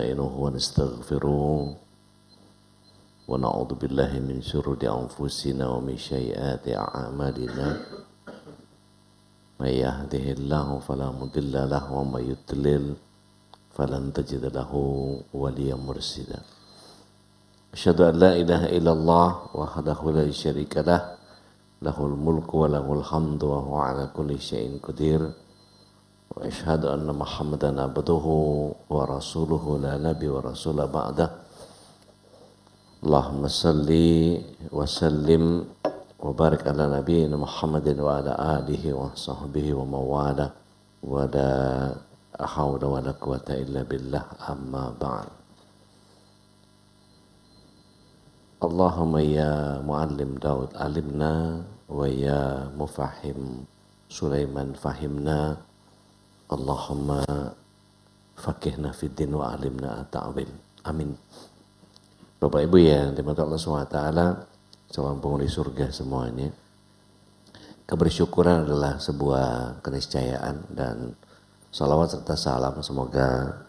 نستعينه ونستغفره ونعوذ بالله من شرور أنفسنا ومن سيئات أعمالنا من يهده الله فلا مضل له ومن يضلل فلن تجد له وليا مرشدا أشهد أن لا إله إلا الله وحده لا شريك له له الملك وله الحمد وهو على كل شيء قدير وأشهد أن محمدا عبده ورسوله لا نبي ورسول بعده اللهم صل وسلم وبارك على نبينا محمد وعلى آله وصحبه ومن والاه ولا حول ولا قوة إلا بالله أما بعد اللهم يا معلم داود علمنا ويا مفهم سليمان فهمنا Allahumma fakihna fid din wa alimna at-ta'wil. Amin. Bapak Ibu yang dimata Allah SWT, calon penghuni surga semuanya. Kebersyukuran adalah sebuah keniscayaan dan salawat serta salam semoga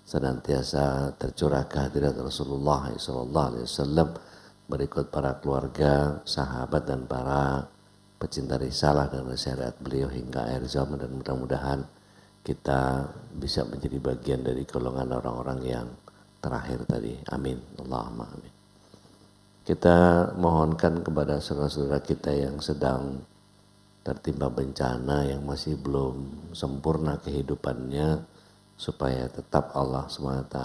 senantiasa tercurah kehadirat Rasulullah SAW berikut para keluarga, sahabat dan para pecinta risalah dan syariat beliau hingga akhir zaman, dan mudah-mudahan kita bisa menjadi bagian dari golongan orang-orang yang terakhir tadi. Amin. Allahumma amin. Kita mohonkan kepada saudara-saudara kita yang sedang tertimpa bencana, yang masih belum sempurna kehidupannya, supaya tetap Allah SWT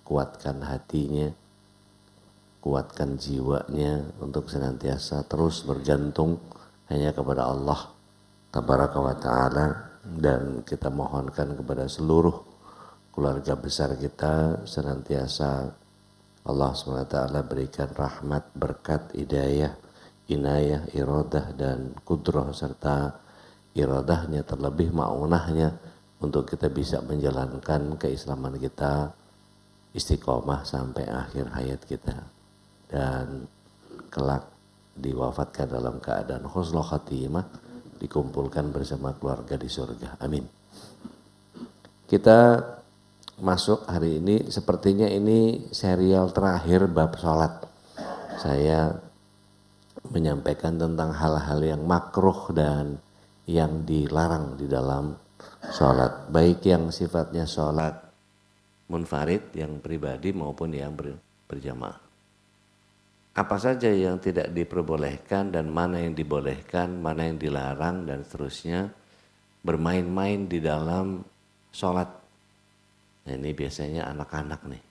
kuatkan hatinya, kuatkan jiwanya untuk senantiasa terus bergantung hanya kepada Allah Tabaraka wa Ta'ala. Dan kita mohonkan kepada seluruh keluarga besar kita senantiasa Allah SWT berikan rahmat, berkat, hidayah, inayah, iradah dan kudrah serta iradahnya, terlebih ma'unahnya untuk kita bisa menjalankan keislaman kita istiqomah sampai akhir hayat kita dan kelak diwafatkan dalam keadaan husnul khatimah, dikumpulkan bersama keluarga di surga. Amin. Kita masuk hari ini, sepertinya ini serial terakhir bab sholat. Saya menyampaikan tentang hal-hal yang makruh dan yang dilarang di dalam sholat. Baik yang sifatnya sholat munfarid, yang pribadi maupun yang berjamaah. Apa saja yang tidak diperbolehkan dan mana yang dibolehkan, mana yang dilarang dan seterusnya. Bermain-main di dalam sholat. Nah, ini biasanya anak-anak nih.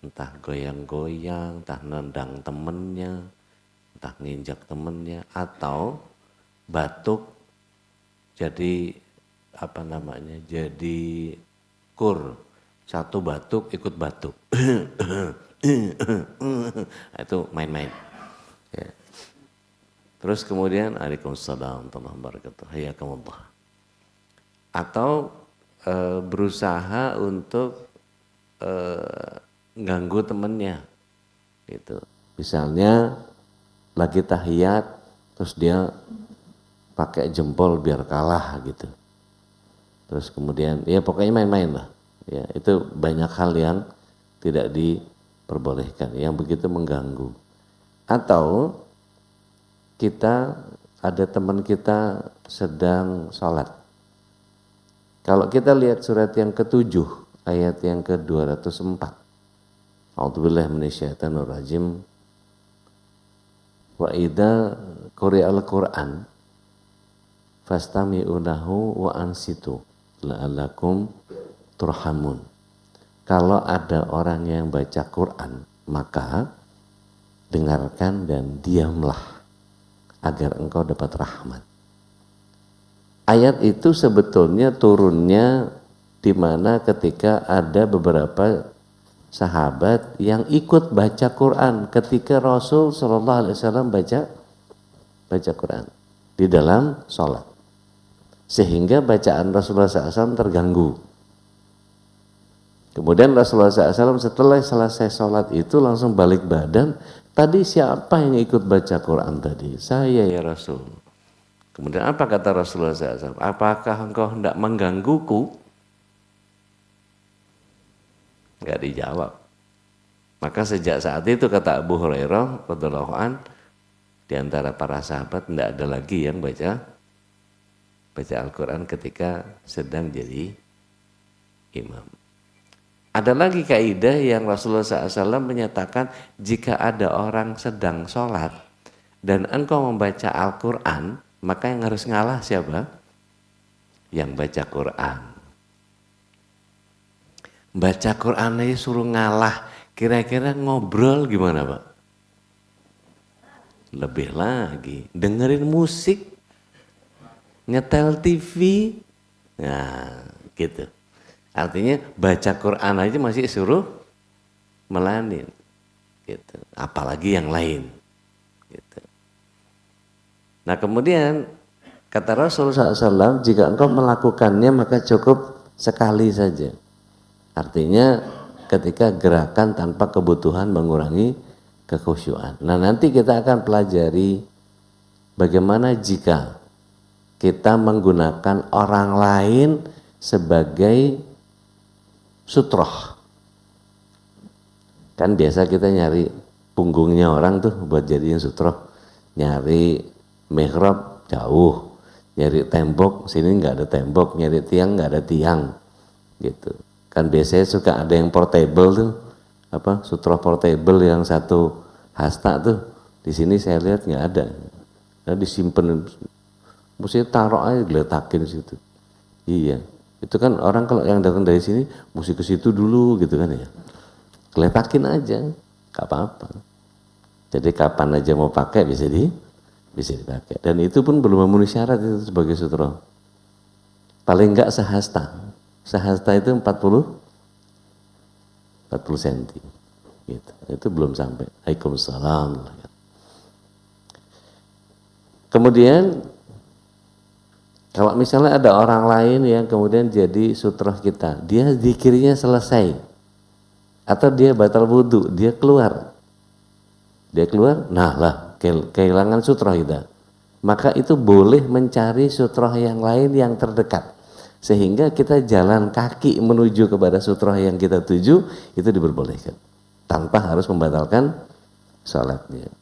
Entah goyang-goyang, entah nendang temennya, entah nginjak temennya, atau batuk jadi jadi kur. Satu batuk ikut batuk. Itu main-main. Ya. Terus kemudian Waalaikumsalam warahmatullahi wabarakatuh. Hayakumullah. Atau berusaha untuk ganggu temennya. Gitu. Misalnya lagi tahiyat, terus dia pakai jempol biar kalah gitu. Terus kemudian ya pokoknya main-main lah. Ya, itu banyak hal yang tidak diperbolehkan, yang begitu mengganggu. Atau kita ada teman kita sedang sholat. Kalau kita lihat surat yang ke-7 ayat yang ke-204. A'udzubillahi minasyaitonir rajim. Wa idza quri'al Qur'an fastami'u lahu wa ansitu la'allakum turhamun. Kalau ada orang yang baca Quran, maka dengarkan dan diamlah agar engkau dapat rahmat. Ayat itu sebetulnya turunnya di mana ketika ada beberapa sahabat yang ikut baca Quran ketika Rasul SAW baca Quran di dalam sholat, sehingga bacaan Rasulullah SAW terganggu. Kemudian Rasulullah SAW setelah selesai sholat itu langsung balik badan. Tadi siapa yang ikut baca Quran tadi? Saya ya Rasul. Kemudian apa kata Rasulullah SAW? Apakah engkau hendak menggangguku? nggak dijawab. Maka sejak saat itu kata Abu Hurairah radhiyallahu an, di antara para sahabat tidak ada lagi yang baca Al-Quran ketika sedang jadi imam. Ada lagi kaidah yang Rasulullah SAW menyatakan, jika ada orang sedang sholat dan engkau membaca Al-Quran, maka yang harus ngalah siapa? Yang baca Quran. Baca Quran aja suruh ngalah, kira-kira ngobrol gimana Pak? Lebih lagi, dengerin musik, nyetel TV, nah gitu. Artinya baca Quran aja masih suruh melanin, gitu. Apalagi yang lain, gitu. Nah kemudian kata Rasulullah SAW, jika engkau melakukannya maka cukup sekali saja. Artinya ketika gerakan tanpa kebutuhan mengurangi kekhusyuan. Nah nanti kita akan pelajari bagaimana jika kita menggunakan orang lain sebagai sutroh. Kan biasa kita nyari punggungnya orang tuh buat jadiin sutroh. Nyari mihrab jauh, nyari tembok sini nggak ada tembok, nyari tiang nggak ada tiang, gitu. Kan biasanya suka ada yang portable tuh, apa sutroh portable yang satu hasta tuh. Di sini saya lihat nggak ada. Nah, disimpan, mesti taruh aja diletakin situ. Iya. Itu kan orang kalau yang datang dari sini mesti ke situ dulu gitu kan ya. Keletakin aja, gak apa-apa. Jadi kapan aja mau pakai bisa dipakai. Dan itu pun belum memenuhi syarat itu sebagai sutroh. Paling enggak sehasta. Sehasta itu 40 cm. Gitu. Itu belum sampai. Waalaikumsalam. Kemudian kalau misalnya ada orang lain yang kemudian jadi sutroh kita, dia zikirnya selesai, atau dia batal wudhu, dia keluar, nah lah kehilangan sutroh kita, maka itu boleh mencari sutroh yang lain yang terdekat, sehingga kita jalan kaki menuju kepada sutroh yang kita tuju, itu diperbolehkan, tanpa harus membatalkan sholatnya.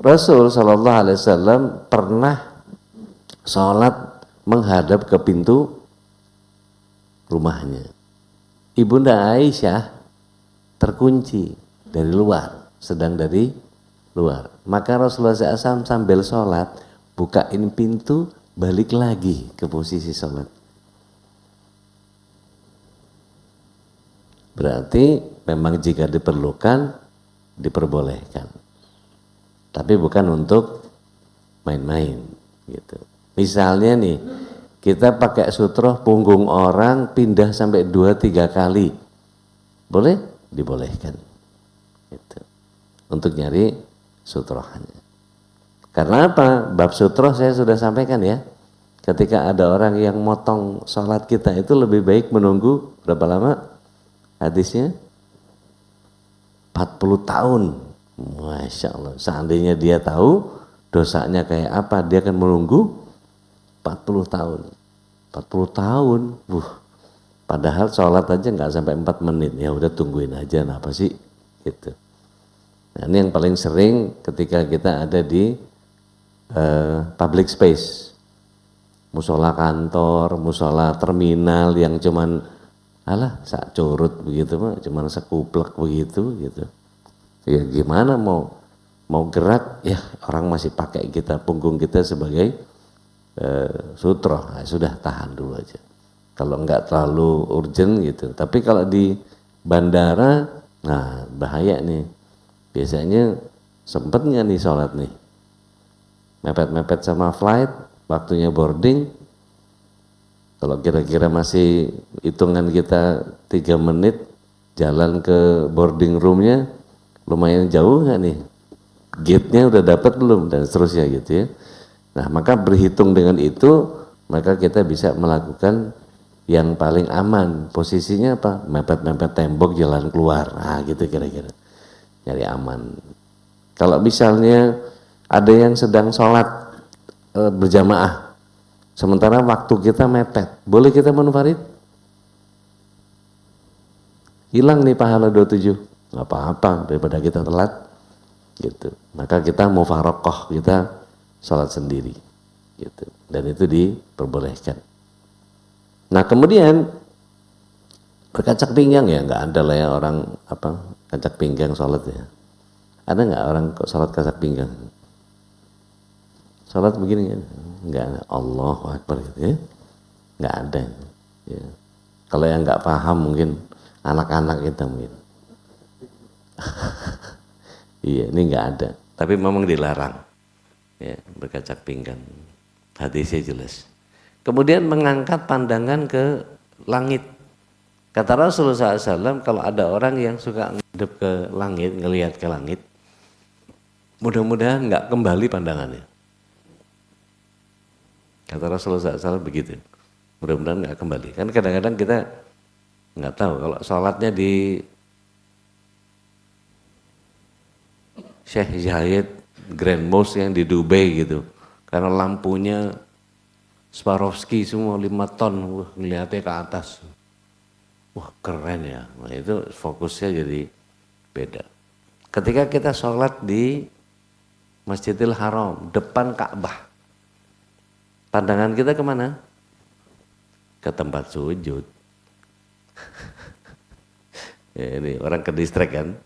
Rasul Shallallahu Alaihi Wasallam pernah sholat menghadap ke pintu rumahnya. Ibunda Aisyah terkunci dari luar, sedang dari luar. Maka Rasulullah SAW sambil sholat, bukain pintu, balik lagi ke posisi sholat. Berarti memang jika diperlukan, diperbolehkan. Tapi bukan untuk main-main, gitu. Misalnya nih, kita pakai sutroh punggung orang pindah sampai 2-3 kali. Boleh? Dibolehkan. Gitu. Untuk nyari sutrohnya. Karena apa? Bab sutroh saya sudah sampaikan ya. Ketika ada orang yang motong sholat kita, itu lebih baik menunggu berapa lama? Hadisnya 40 tahun. Masya Allah. Seandainya dia tahu dosanya kayak apa, dia akan menunggu 40 tahun. 40 tahun. Padahal sholat aja nggak sampai 4 menit. Ya udah tungguin aja, apa sih? Gitu. Nah, ini yang paling sering ketika kita ada di public space. Musola kantor, musola terminal yang cuman sak curut begitu mah, cuman sekuplek begitu gitu. Ya gimana mau gerak, ya orang masih pakai kita, punggung kita sebagai sutroh, nah, sudah tahan dulu aja. Kalau enggak terlalu urgent gitu. Tapi kalau di bandara, nah bahaya nih. Biasanya sempet nggak nih sholat nih? Mepet-mepet sama flight, waktunya boarding. Kalau kira-kira masih hitungan kita 3 menit, jalan ke boarding roomnya, lumayan jauh nggak nih? Gate-nya udah dapat belum? Dan seterusnya gitu ya. Nah, maka berhitung dengan itu, maka kita bisa melakukan yang paling aman. Posisinya apa? Mepet-mepet tembok, jalan keluar. Nah, gitu kira-kira. Nyari aman. Kalau misalnya ada yang sedang sholat berjamaah, sementara waktu kita mepet, boleh kita munfarid? hilang nih pahala 27. Nggak apa-apa daripada kita telat gitu. Maka kita mufarokoh, kita sholat sendiri gitu. Dan itu diperbolehkan. Nah kemudian berkacak pinggang ya, nggak ada lah ya orang kacak pinggang sholat ya. Ada nggak orang kok sholat kacak pinggang? Sholat begini ya? Nggak ada. Allahu Akbar gitu ya. Nggak ada. Ya. Kalau yang nggak paham mungkin anak-anak kita mungkin. Iya, ini nggak ada. Tapi memang dilarang. Ya, berkacak pinggang. Hadisnya jelas. Kemudian mengangkat pandangan ke langit. Kata Rasulullah SAW, kalau ada orang yang suka ngadep ke langit, ngelihat ke langit, mudah-mudahan nggak kembali pandangannya. Kata Rasulullah SAW begitu. Mudah-mudahan nggak kembali. Kan kadang-kadang kita nggak tahu kalau sholatnya di Syekh Zayed Grand Mosque yang di Dubai gitu, karena lampunya Swarovski semua 5 ton, ngeliatnya ke atas, wah keren ya. Nah itu fokusnya jadi beda. Ketika kita sholat di Masjidil Haram depan Ka'bah, pandangan kita kemana? Ke tempat sujud. Ya, ini orang ke distrik kan.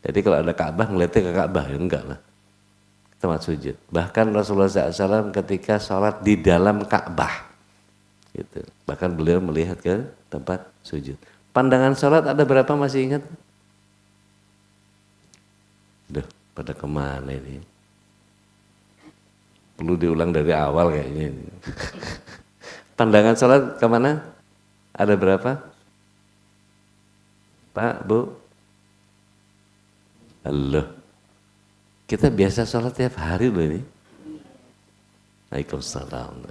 Jadi kalau ada Ka'bah ngeliatnya ke Ka'bah, ya enggak lah. Tempat sujud. Bahkan Rasulullah SAW ketika sholat di dalam Ka'bah, gitu. Bahkan beliau melihat ke tempat sujud. Pandangan sholat ada berapa masih ingat? Duh, pada kemana ini? Perlu diulang dari awal kayaknya ini. Pandangan sholat kemana? Ada berapa? Pak, Bu? Halo. Kita biasa sholat tiap hari loh ini. Waalaikumsalam.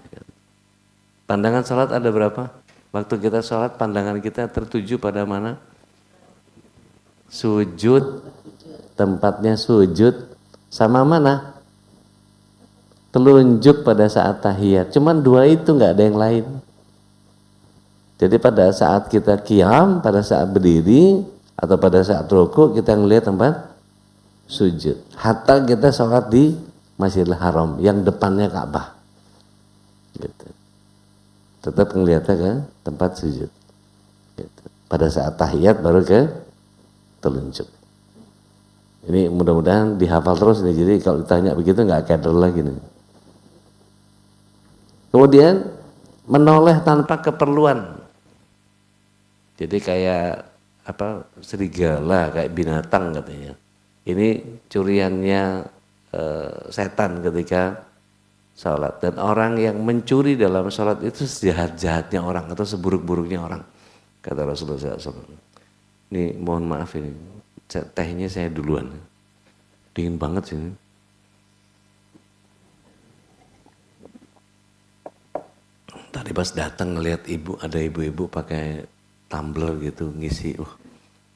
Pandangan sholat ada berapa? Waktu kita sholat pandangan kita tertuju pada mana? Sujud. Tempatnya sujud sama mana? Telunjuk pada saat tahiyat. Cuman 2 itu nggak ada yang lain. Jadi pada saat kita qiyam, pada saat berdiri atau pada saat rukuk kita ngelihat tempat sujud. Hatta kita sholat di Masjidil Haram yang depannya Ka'bah, gitu. Tetap ngelihatnya ke tempat sujud. Gitu. Pada saat tahiyat baru ke telunjuk. Ini mudah-mudahan dihafal terus nih. Jadi kalau ditanya begitu nggak keder lagi nih. Kemudian menoleh tanpa keperluan. Jadi kayak serigala, kayak binatang katanya. Ini curiannya setan ketika sholat. Dan orang yang mencuri dalam sholat itu sejahat-jahatnya orang atau seburuk-buruknya orang. Kata Rasulullah SAW. Ini mohon maaf ini, tehnya saya duluan. Dingin banget sini. Tadi pas datang ngelihat ada ibu-ibu pakai tumbler gitu ngisi,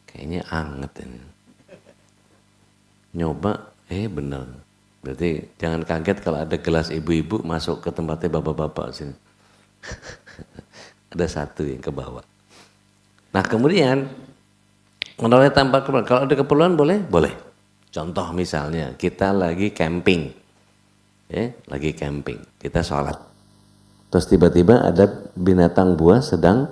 kayaknya anget ini. Nyoba, bener. Berarti jangan kaget kalau ada gelas ibu-ibu masuk ke tempatnya bapak-bapak sini. Ada 1 yang ke bawah. Nah kemudian menoleh tanpa keperluan. Kalau ada keperluan boleh? Boleh. Contoh misalnya kita lagi camping, lagi camping, kita sholat. Terus tiba-tiba ada binatang buas sedang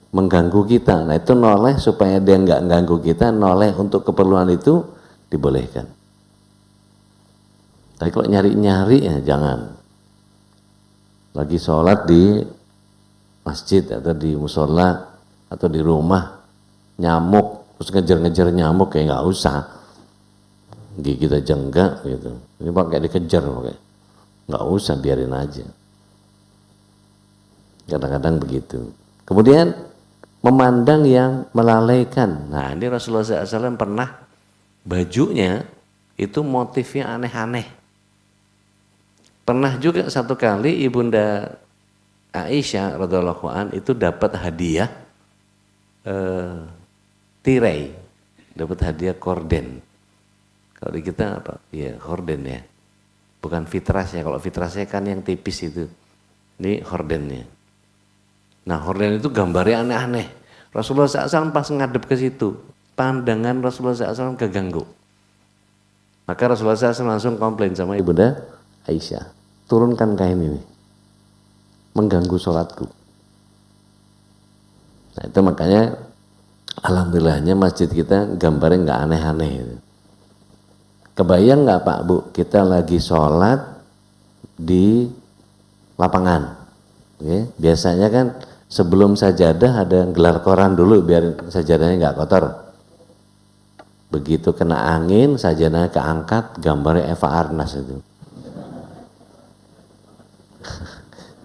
mengganggu kita. Nah itu noleh supaya dia nggak ganggu kita, noleh untuk keperluan itu dibolehkan. Tapi kalau nyari-nyari ya jangan. Lagi sholat di masjid atau di musola atau di rumah, nyamuk, terus ngejar-ngejar nyamuk kayak nggak usah. Gigit aja enggak gitu. Ini pakai dikejar pakai. Nggak usah, biarin aja. Kadang-kadang begitu. Kemudian memandang yang melalaikan. Nah ini Rasulullah SAW pernah bajunya itu motifnya aneh-aneh. Pernah juga satu kali Ibunda Aisyah radhiyallahu an itu dapat hadiah tirai, dapat hadiah korden. Kalau di kita apa? Ya korden ya. Bukan fitrasnya. Kalau fitrasnya kan yang tipis itu. Ini hordennya. Nah horden itu gambarnya aneh-aneh. Rasulullah SAW pas ngadep ke situ, pandangan Rasulullah SAW keganggu. Maka Rasulullah SAW langsung komplain sama Ibunda Aisyah, turunkan kain ini, mengganggu sholatku. Nah itu makanya alhamdulillahnya masjid kita gambarnya nggak aneh-aneh. Kebayang nggak Pak Bu, kita lagi sholat di lapangan. Oke. Biasanya kan sebelum sajadah ada gelar koran dulu biar sajadahnya nggak kotor. Begitu kena angin, sajadahnya keangkat, gambarnya Eva Arnas itu.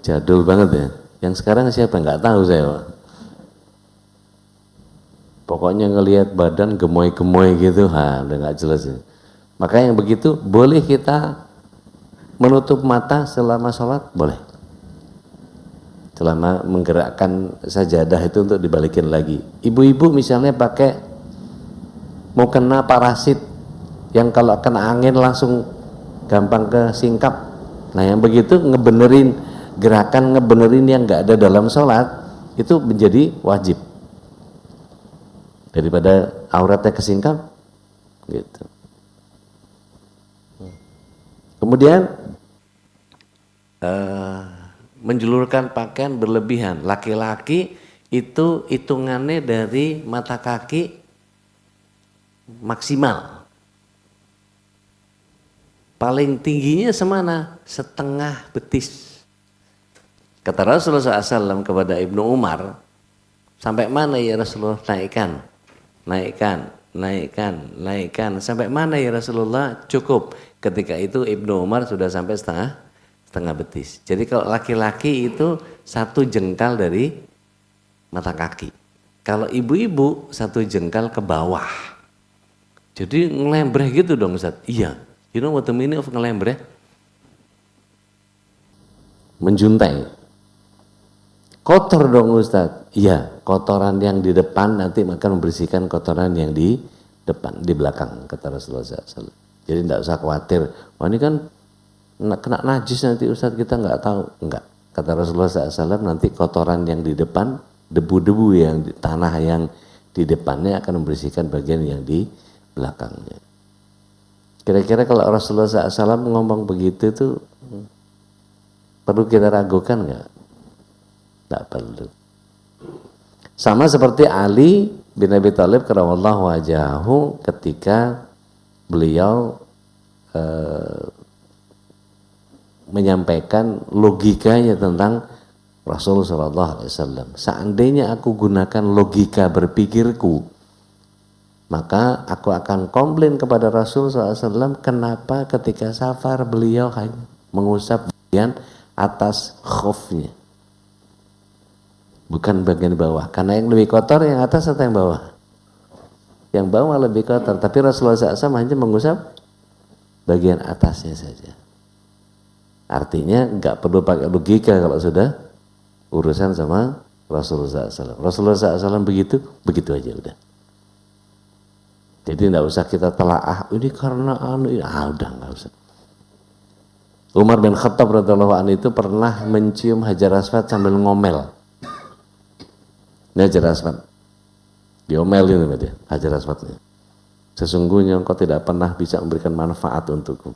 Jadul banget ya. Yang sekarang siapa nggak tahu saya Pak. Pokoknya ngelihat badan gemoy-gemoy gitu, udah nggak jelas ya. Maka yang begitu boleh kita menutup mata selama sholat, boleh. Selama menggerakkan sajadah itu untuk dibalikin lagi. Ibu-ibu misalnya pakai mau kena parasit yang kalau kena angin langsung gampang kesingkap. Nah yang begitu ngebenerin gerakan, ngebenerin yang nggak ada dalam sholat itu menjadi wajib. Daripada auratnya kesingkap gitu. Kemudian menjulurkan pakaian berlebihan. Laki-laki itu hitungannya dari mata kaki maksimal. Paling tingginya semana? Setengah betis. Kata Rasulullah SAW kepada Ibnu Umar, sampai mana ya Rasulullah? Naikkan. Sampai mana ya Rasulullah? Cukup. Ketika itu Ibnu Umar sudah sampai setengah betis. Jadi kalau laki-laki itu 1 jengkal dari mata kaki. Kalau ibu-ibu 1 jengkal ke bawah. Jadi ngelembreh gitu dong Ustaz. Iya. You know what the meaning of ngelembreh? Menjuntai. Kotor dong Ustaz. Iya, kotoran yang di depan nanti akan membersihkan kotoran yang di depan, di belakang, kata Rasulullah SAW. Jadi tidak usah khawatir. Wah ini kan kena najis nanti Ustaz, kita nggak tahu. Enggak. Kata Rasulullah SAW, nanti kotoran yang di depan, debu-debu yang di tanah yang di depannya akan membersihkan bagian yang di belakangnya. Kira-kira kalau Rasulullah SAW ngomong begitu itu perlu kita ragukan nggak? Tidak perlu. Sama seperti Ali bin Abi Thalib karramallahu wajhahu ketika beliau menyampaikan logikanya tentang Rasulullah SAW. Seandainya aku gunakan logika berpikirku, maka aku akan komplain kepada Rasulullah SAW kenapa ketika safar beliau hanya mengusap bagian atas khufnya. Bukan bagian bawah, karena yang lebih kotor yang atas atau yang bawah? Yang bawah lebih kotor, tapi Rasulullah SAW hanya mengusap bagian atasnya saja. Artinya nggak perlu pakai logika kalau sudah urusan sama Rasulullah SAW. Rasulullah SAW begitu aja udah. Jadi nggak usah kita telaah, ini karena udah nggak usah. Umar bin Khattab radhiyallahu anhu itu pernah mencium Hajar Aswad sambil ngomel. Ini Hajar Aswad, diomelin sama dia, Hajar Aswadnya. Sesungguhnya engkau tidak pernah bisa memberikan manfaat untukku.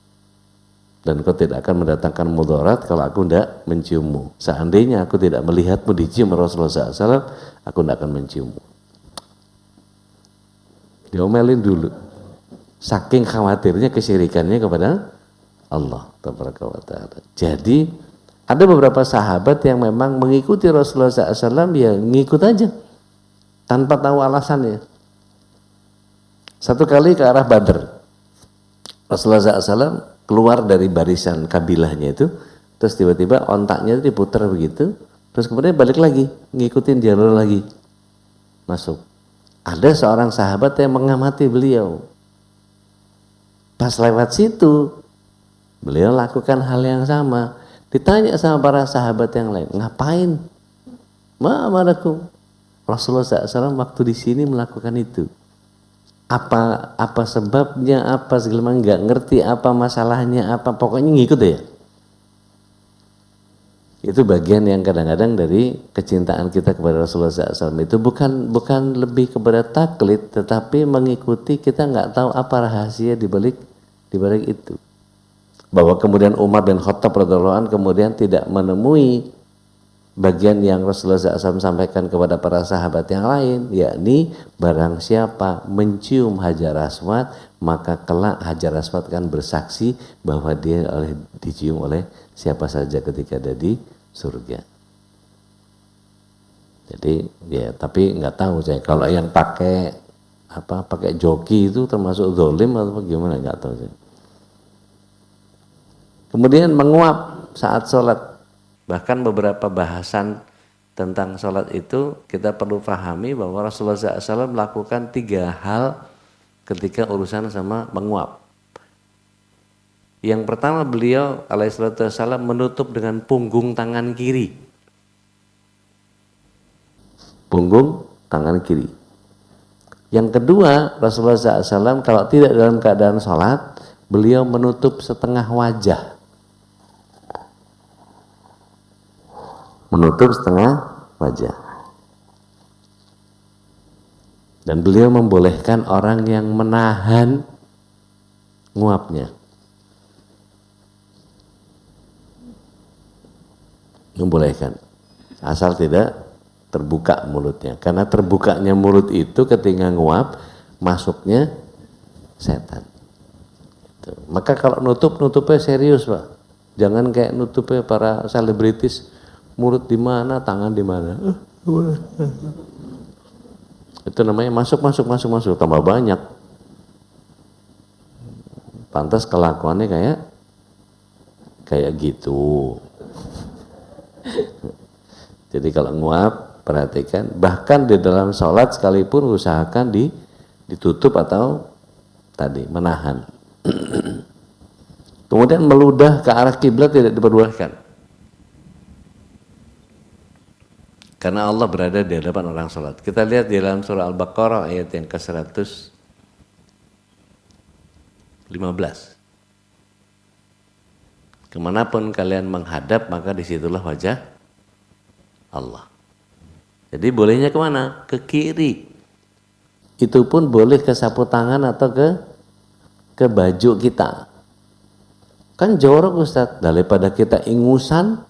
Dan engkau tidak akan mendatangkan mudarat kalau aku tidak menciummu. Seandainya aku tidak melihatmu dicium Rasulullah SAW, aku tidak akan menciummu. Diomelin dulu. Saking khawatirnya kesyirikannya kepada Allah Tabaraka wa Ta'ala. Jadi ada beberapa sahabat yang memang mengikuti Rasulullah SAW, ya ngikut aja tanpa tahu alasannya. Satu kali ke arah Badr, Rasulullah SAW keluar dari barisan kabilahnya itu, terus tiba-tiba ontaknya itu diputar begitu, terus kemudian balik lagi, ngikutin jalur lagi, masuk. Ada seorang sahabat yang mengamati beliau. Pas lewat situ, beliau lakukan hal yang sama. Ditanya sama para sahabat yang lain, ngapain? Ma'amarakum. Rasulullah SAW waktu di sini melakukan itu. Apa sebabnya, apa segala macam, nggak ngerti apa masalahnya, apa pokoknya ngikut ya. Itu bagian yang kadang-kadang dari kecintaan kita kepada Rasulullah SAW. Itu bukan lebih kepada taklid, tetapi mengikuti, kita nggak tahu apa rahasia di balik itu. Bahwa kemudian Umar bin Khattab radhiyallahu anhu kemudian tidak menemui bagian yang Rasulullah SAW sampaikan kepada para sahabat yang lain, yakni barang siapa mencium Hajar Aswad, maka kelak Hajar Aswad kan bersaksi bahwa dia dicium oleh siapa saja ketika ada di surga. Jadi ya, tapi nggak tahu saya kalau yang pakai joki itu termasuk zolim atau gimana, nggak tahu saya. Kemudian menguap saat sholat, bahkan beberapa bahasan tentang sholat itu kita perlu pahami bahwa Rasulullah SAW melakukan 3 hal ketika urusan sama menguap. Yang pertama, beliau alaihissalam menutup dengan punggung tangan kiri. Punggung tangan kiri. Yang kedua, Rasulullah SAW kalau tidak dalam keadaan sholat, beliau menutup setengah wajah. Menutup setengah wajah. Dan beliau membolehkan orang yang menahan nguapnya. Membolehkan, asal tidak terbuka mulutnya, karena terbukanya mulut itu ketika nguap masuknya setan. Gitu. Maka kalau nutupnya serius, Pak, jangan kayak nutupnya para selebritis, mulut di mana, tangan di mana. Itu namanya masuk tambah banyak. Pantas kelakuannya kayak gitu. Jadi kalau nguap, perhatikan, bahkan di dalam sholat sekalipun usahakan ditutup atau tadi menahan. Kemudian meludah ke arah kiblat tidak diperbolehkan, karena Allah berada di hadapan orang sholat. Kita lihat di dalam surah Al-Baqarah ayat yang ke-115. Kemanapun kalian menghadap, maka disitulah wajah Allah. Jadi bolehnya kemana? Ke kiri. Itu pun boleh ke sapu tangan atau ke baju kita. Kan jorok, Ustadz, daripada kita ingusan,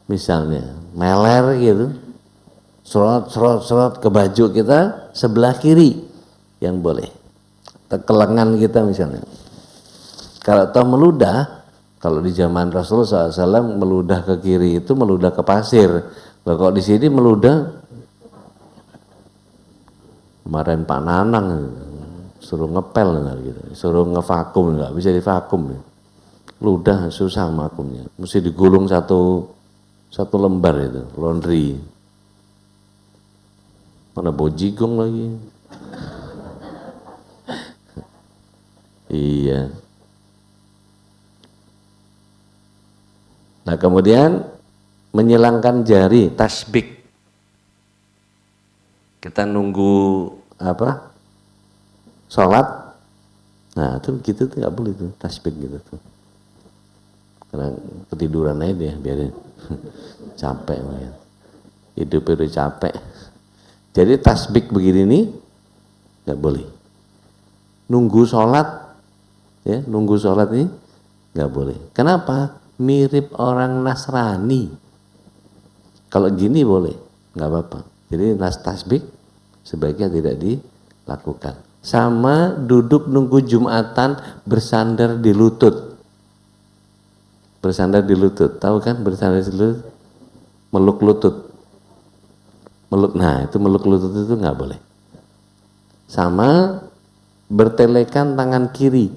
misalnya meler gitu, serot ke baju kita sebelah kiri yang boleh. Ke lengan kita misalnya. Kalau toh meludah, kalau di zaman Rasulullah SAW meludah ke kiri itu meludah ke pasir. Loh, kalau di sini meludah, kemarin Pak Nanang suruh ngepel gitu, suruh ngevakum, nggak bisa divakum. Ludah susah vakumnya, mesti digulung satu lembar itu, laundry. Mana bojigong lagi. Iya. Nah, kemudian menyilangkan jari, tasbik. Kita nunggu sholat. Nah, itu gitu tuh nggak boleh tuh, tasbik gitu tuh. Karena ketiduran aja dia, biarin. Capek ya. Hidup udah capek. Jadi tasbik begini nih nggak boleh. Nunggu sholat, ya, nunggu sholat ini nggak boleh. Kenapa? Mirip orang Nasrani. Kalau gini boleh, nggak apa-apa. Jadi tasbih sebaiknya tidak dilakukan. Sama duduk nunggu Jumatan bersandar di lutut. Bersandar di lutut, tahu kan bersandar di lutut? Meluk lutut. Nah itu meluk lutut itu nggak boleh. Sama bertelekan tangan kiri,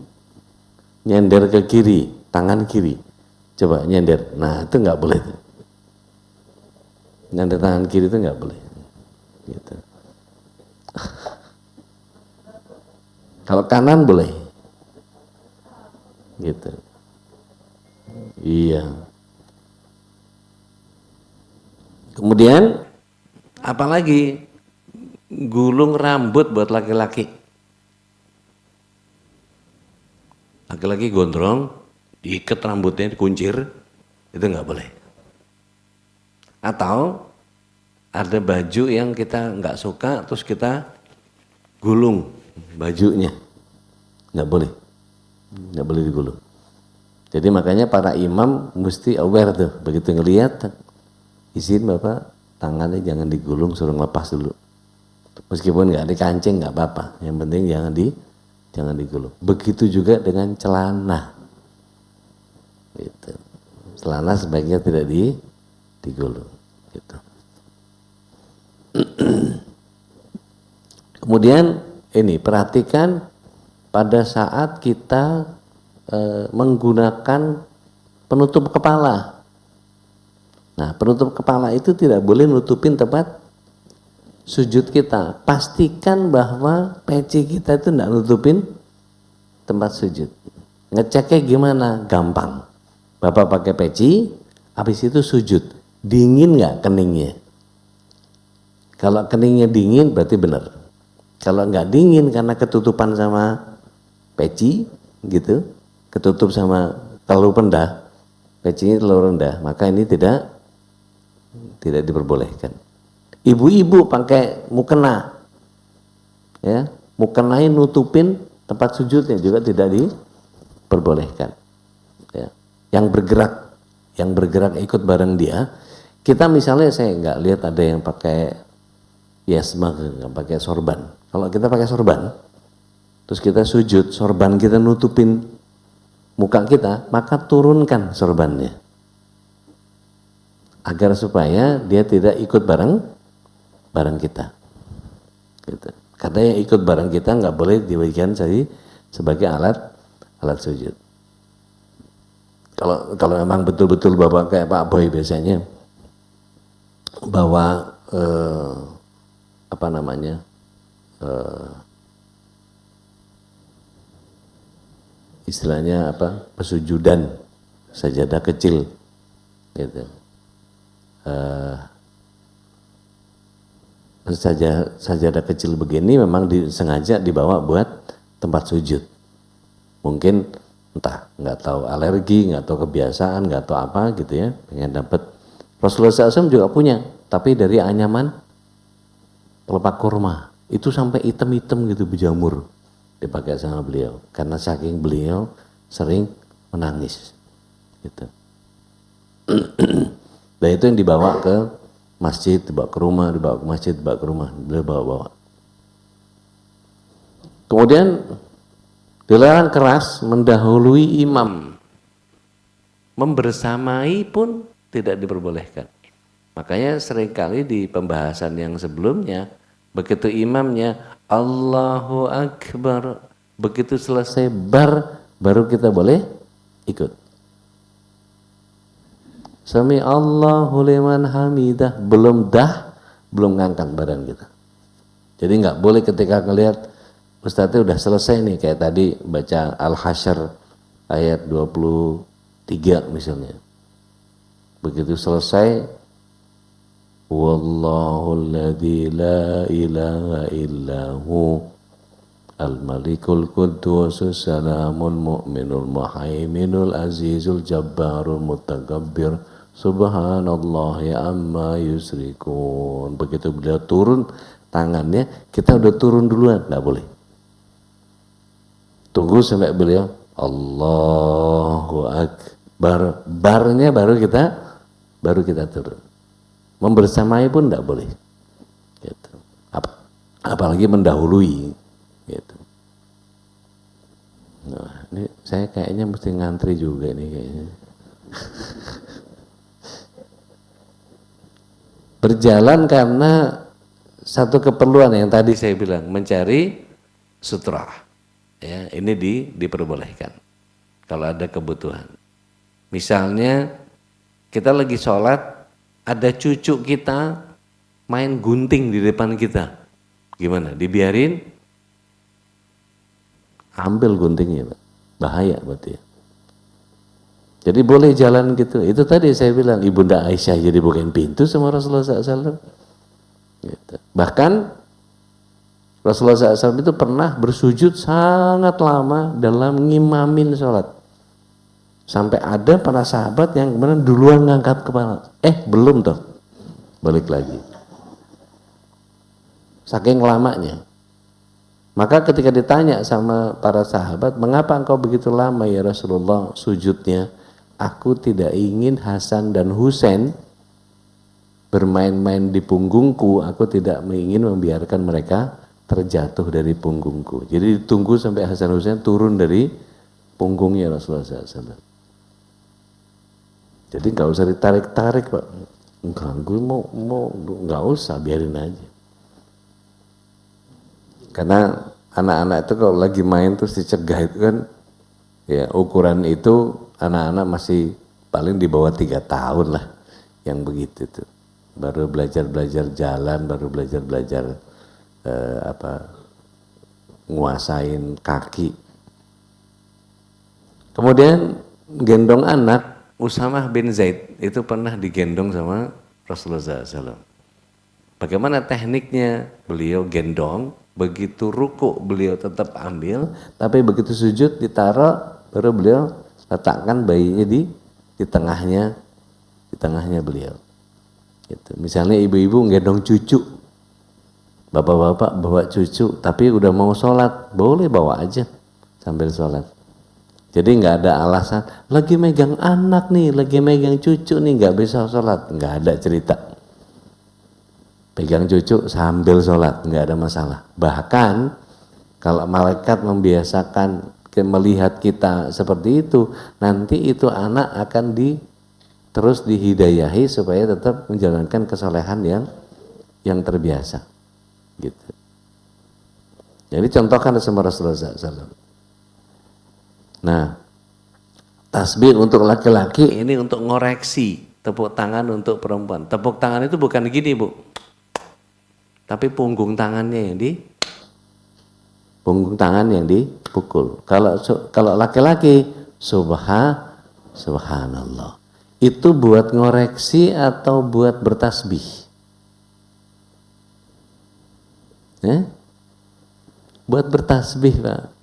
nyender ke kiri, tangan kiri. Coba nyender, nah itu nggak boleh. Nyender tangan kiri itu nggak boleh. Gitu. Kalau kanan boleh. Gitu. Iya. Kemudian apalagi gulung rambut buat laki-laki. Laki-laki gondrong, diikat rambutnya, dikuncir, itu nggak boleh. Atau ada baju yang kita nggak suka terus kita gulung bajunya, nggak boleh digulung. Jadi makanya para imam mesti aware tuh, begitu ngelihat izin bapak tangannya jangan digulung, suruh lepas dulu. Meskipun nggak dikancing nggak apa-apa, yang penting jangan digulung. Begitu juga dengan celana, gitu. Celana sebaiknya tidak digulung, gitu. Kemudian ini perhatikan pada saat kita menggunakan penutup kepala. Nah, penutup kepala itu tidak boleh nutupin tempat sujud kita. Pastikan bahwa peci kita itu tidak nutupin tempat sujud. Ngeceknya gimana? Gampang. Bapak pakai peci, habis itu sujud. Dingin nggak keningnya? Kalau keningnya dingin berarti benar. Kalau nggak dingin karena ketutupan sama peci, gitu, ketutup sama terlalu rendah, pecinya terlalu rendah, maka ini tidak diperbolehkan. Ibu-ibu pakai mukena, ya, mukenanya nutupin tempat sujudnya juga tidak diperbolehkan. Ya. Yang bergerak ikut bareng dia. Kita misalnya saya nggak lihat ada yang pakai yasmah, nggak pakai sorban. Kalau kita pakai sorban, terus kita sujud, sorban kita nutupin muka kita, maka turunkan sorbannya. Agar supaya dia tidak ikut bareng kita. Gitu. Karena yang ikut bareng kita nggak boleh diberikan sebagai alat sujud. Kalau memang betul-betul bapak kayak Pak Boy biasanya bawa istilahnya pesujudan sajadah kecil, gitu. Sajadah kecil begini memang sengaja dibawa buat tempat sujud. Mungkin entah nggak tahu alergi, nggak tahu kebiasaan, nggak tahu apa gitu ya, pengen dapat. Rasulullah SAW juga punya, tapi dari anyaman pelepah kurma itu sampai hitam-hitam gitu berjamur dipakai sama beliau karena saking beliau sering menangis, gitu. Dan itu yang dibawa ke masjid, dibawa ke rumah, dibawa ke masjid, dibawa ke rumah, beliau bawa. Kemudian dilarang keras mendahului imam, membersamai pun tidak diperbolehkan. Makanya seringkali di pembahasan yang sebelumnya, begitu imamnya Allahu Akbar, begitu selesai baru kita boleh ikut. Sami Allahu liman hamidah, belum ngangkat badan kita. Jadi nggak boleh ketika ngelihat Ustadznya udah selesai nih, kayak tadi baca Al-Hasyr ayat 23 misalnya. Begitu selesai, Wallahul ladzi la ilaha illahu al-malikul quddus salamul mu'minul muhaiminul azizul jabbarul mutakabbir subhanallahi amma yusrikun. Begitu beliau turun tangannya, kita udah turun duluan, nggak boleh. Tunggu sampai beliau Allahu Akbar, barnya baru kita turun. Membersamai pun tidak boleh, gitu. Apalagi mendahului, gitu. Nah, ini saya kayaknya mesti ngantri juga nih kayaknya. Berjalan karena satu keperluan yang tadi saya bilang, mencari sutra. Ya, ini diperbolehkan kalau ada kebutuhan. Misalnya kita lagi sholat, ada cucu kita main gunting di depan kita, gimana? Dibiarin? Ambil guntingnya, Pak. Bahaya buat dia. Jadi boleh jalan gitu. Itu tadi saya bilang, Ibunda Aisyah jadi bukain pintu sama Rasulullah SAW. Gitu. Bahkan Rasulullah SAW itu pernah bersujud sangat lama dalam ngimamin sholat. Sampai ada para sahabat yang kemudian duluan ngangkat kepala. Belum toh. balik lagi. Saking lamanya. Maka ketika ditanya sama para sahabat, mengapa engkau begitu lama ya Rasulullah sujudnya? Aku tidak ingin Hasan dan Husain bermain-main di punggungku, aku tidak ingin membiarkan mereka terjatuh dari punggungku. Jadi ditunggu sampai Hasan Husain turun dari punggungnya Rasulullah SAW. Jadi nggak usah ditarik-tarik Pak. Ganggu mau nggak usah, biarin aja. Karena anak-anak itu kalau lagi main terus dicegah itu kan, ya ukuran itu anak-anak masih paling di bawah 3 tahun lah yang begitu tuh. Baru belajar jalan, baru belajar nguasain kaki. Kemudian gendong anak, Usamah bin Zaid itu pernah digendong sama Rasulullah SAW. Bagaimana tekniknya? Beliau gendong, begitu ruku beliau tetap ambil, tapi begitu sujud ditaruh, baru beliau letakkan bayinya di tengahnya beliau. Gitu. Misalnya ibu-ibu gendong cucu, bapak-bapak bawa cucu, tapi udah mau sholat, boleh bawa aja sambil sholat. Jadi nggak ada alasan, lagi megang anak nih, lagi megang cucu nih, nggak bisa sholat, nggak ada cerita. Pegang cucu sambil sholat, nggak ada masalah. Bahkan kalau malaikat membiasakan melihat kita seperti itu, nanti itu anak akan terus dihidayahi supaya tetap menjalankan kesolehan yang terbiasa. Gitu. Jadi contohkan sama Rasulullah SAW. Nah, tasbih untuk laki-laki ini untuk ngoreksi, tepuk tangan untuk perempuan. Tepuk tangan itu bukan gini Bu, tapi punggung tangan yang dipukul. Kalau laki-laki subhanallah. Itu buat ngoreksi atau buat bertasbih? Buat bertasbih Pak.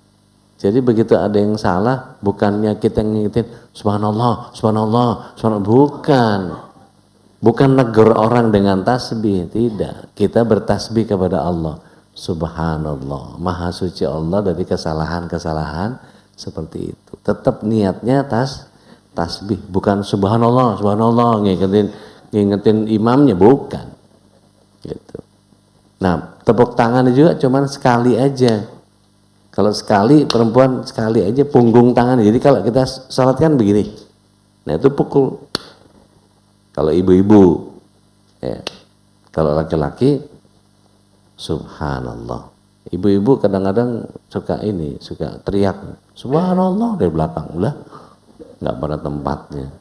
Jadi begitu ada yang salah, bukannya kita ngingetin subhanallah, bukan negur orang dengan tasbih, tidak. Kita bertasbih kepada Allah. Subhanallah, maha suci Allah dari kesalahan-kesalahan seperti itu. Tetap niatnya tasbih, bukan subhanallah, ngingetin imamnya, bukan. Gitu. Nah, tepuk tangan juga cuman sekali aja. Kalau sekali, perempuan sekali aja punggung tangan. Jadi kalau kita sholat kan begini. Nah itu pukul. Kalau ibu-ibu, ya. Kalau laki-laki, subhanallah. Ibu-ibu kadang-kadang suka teriak, subhanallah dari belakang. Udah, nggak pada tempatnya.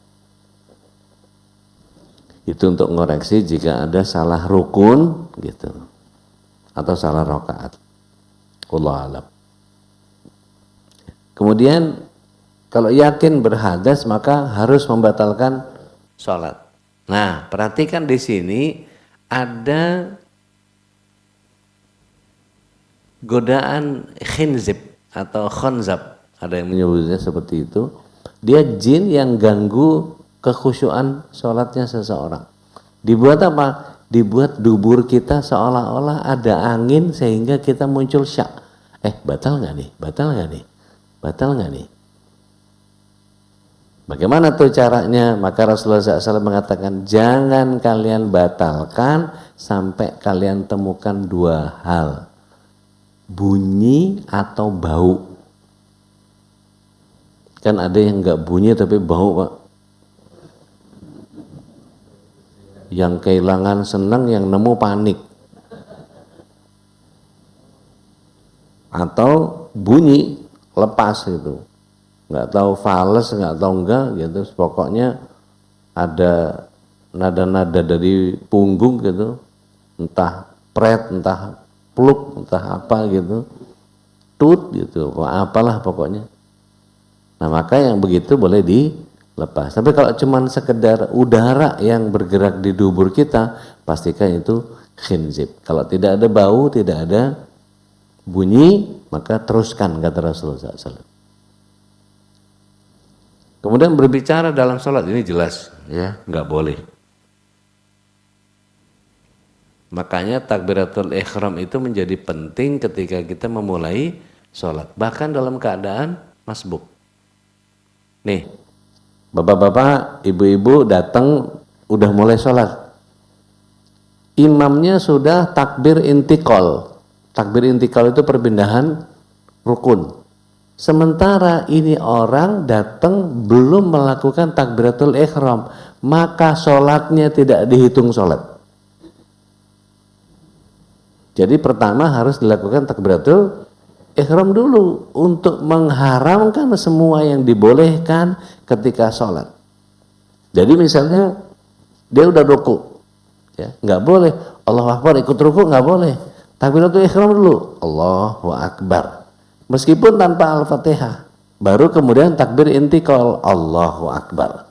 Itu untuk ngoreksi jika ada salah rukun, gitu. Atau salah rakaat. Wallahu a'lam. Kemudian kalau yakin berhadas maka harus membatalkan sholat. Nah, perhatikan di sini ada godaan khinzib atau khonzab, ada yang menyebutnya seperti itu. Dia jin yang ganggu kekhusyuan sholatnya seseorang. Dibuat apa? Dibuat dubur kita seolah-olah ada angin sehingga kita muncul syak. Batal nggak nih? Bagaimana tuh caranya? Maka Rasulullah SAW mengatakan, jangan kalian batalkan sampai kalian temukan 2 hal. Bunyi atau bau. Kan ada yang nggak bunyi tapi bau Pak. Yang kehilangan senang, yang nemu panik. Atau bunyi lepas gitu, nggak tahu fales, nggak tahu enggak gitu, pokoknya ada nada-nada dari punggung gitu, entah pret, entah pluk, entah apa gitu, tut gitu, apalah pokoknya. Nah maka yang begitu boleh dilepas. Tapi kalau cuman sekedar udara yang bergerak di dubur kita, pastikan itu khinzib. Kalau tidak ada bau, tidak ada bunyi, maka teruskan, kata Rasulullah SAW. Kemudian berbicara dalam sholat ini jelas ya, nggak boleh. Makanya takbiratul ihram itu menjadi penting ketika kita memulai sholat. Bahkan dalam keadaan masbuk. Nih, bapak-bapak, ibu-ibu datang udah mulai sholat. Imamnya sudah takbir intikal. Takbir intikal itu perpindahan rukun. Sementara ini orang datang belum melakukan takbiratul ihram, maka sholatnya tidak dihitung sholat. Jadi pertama harus dilakukan takbiratul ihram dulu untuk mengharamkan semua yang dibolehkan ketika sholat. Jadi misalnya dia udah ruku, ya nggak boleh Allahu Akbar ikut ruku, nggak boleh. Takbiratul ihram dulu, Allahu Akbar, meskipun tanpa al-fatihah, baru kemudian takbir intikal, Allahu Akbar.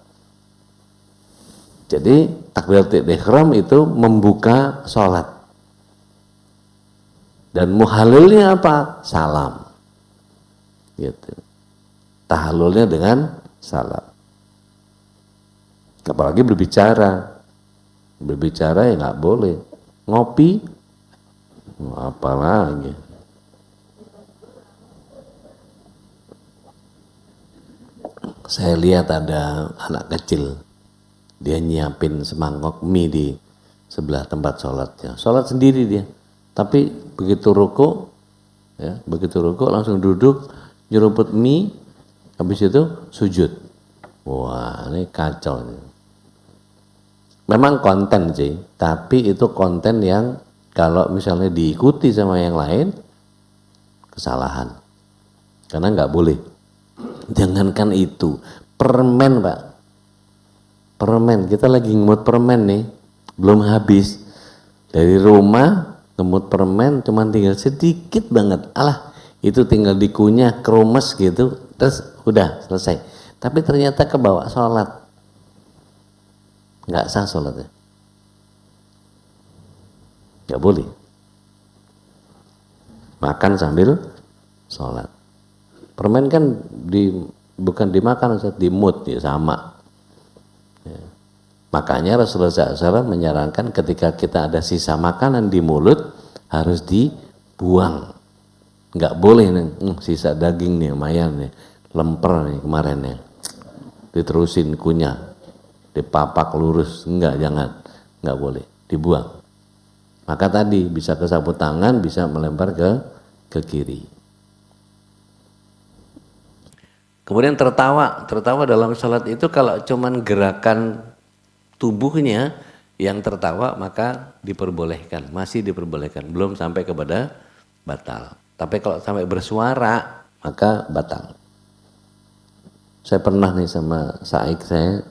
Jadi takbiratul ihram itu membuka sholat. Dan muhalilnya apa? Salam. Gitu. Tahallulnya dengan salam. Apalagi berbicara. Berbicara ya nggak boleh. Ngopi, apalagi. Saya lihat ada anak kecil, dia nyiapin semangkok mie di sebelah tempat sholatnya. Sholat sendiri dia. Tapi begitu ruku, ya, begitu ruku langsung duduk, nyeruput mie, habis itu sujud. Wah, ini kacau nih. Memang konten sih, tapi itu konten yang kalau misalnya diikuti sama yang lain, kesalahan. Karena nggak boleh. Jangankan itu, permen Pak. Permen, kita lagi ngemut permen nih, belum habis. Dari rumah ngemut permen cuman tinggal sedikit banget, alah itu tinggal dikunyah kerumes gitu, terus udah selesai. Tapi ternyata kebawa sholat, nggak sah sholatnya, nggak boleh. Makan sambil sholat. Permen kan bukan dimakan, dimut ya sama. Ya. Makanya Rasulullah SAW menyarankan ketika kita ada sisa makanan di mulut harus dibuang. Nggak boleh nih, sisa daging nih, lumayan nih, lemper nih kemarin nih, diterusin kunyah, dipapak lurus, jangan, nggak boleh, dibuang. Maka tadi bisa ke sapu tangan, bisa melempar ke kiri. Kemudian tertawa dalam sholat itu kalau cuman gerakan tubuhnya yang tertawa maka diperbolehkan, masih diperbolehkan, belum sampai kepada batal. Tapi kalau sampai bersuara maka batal. Saya pernah nih sama saik saya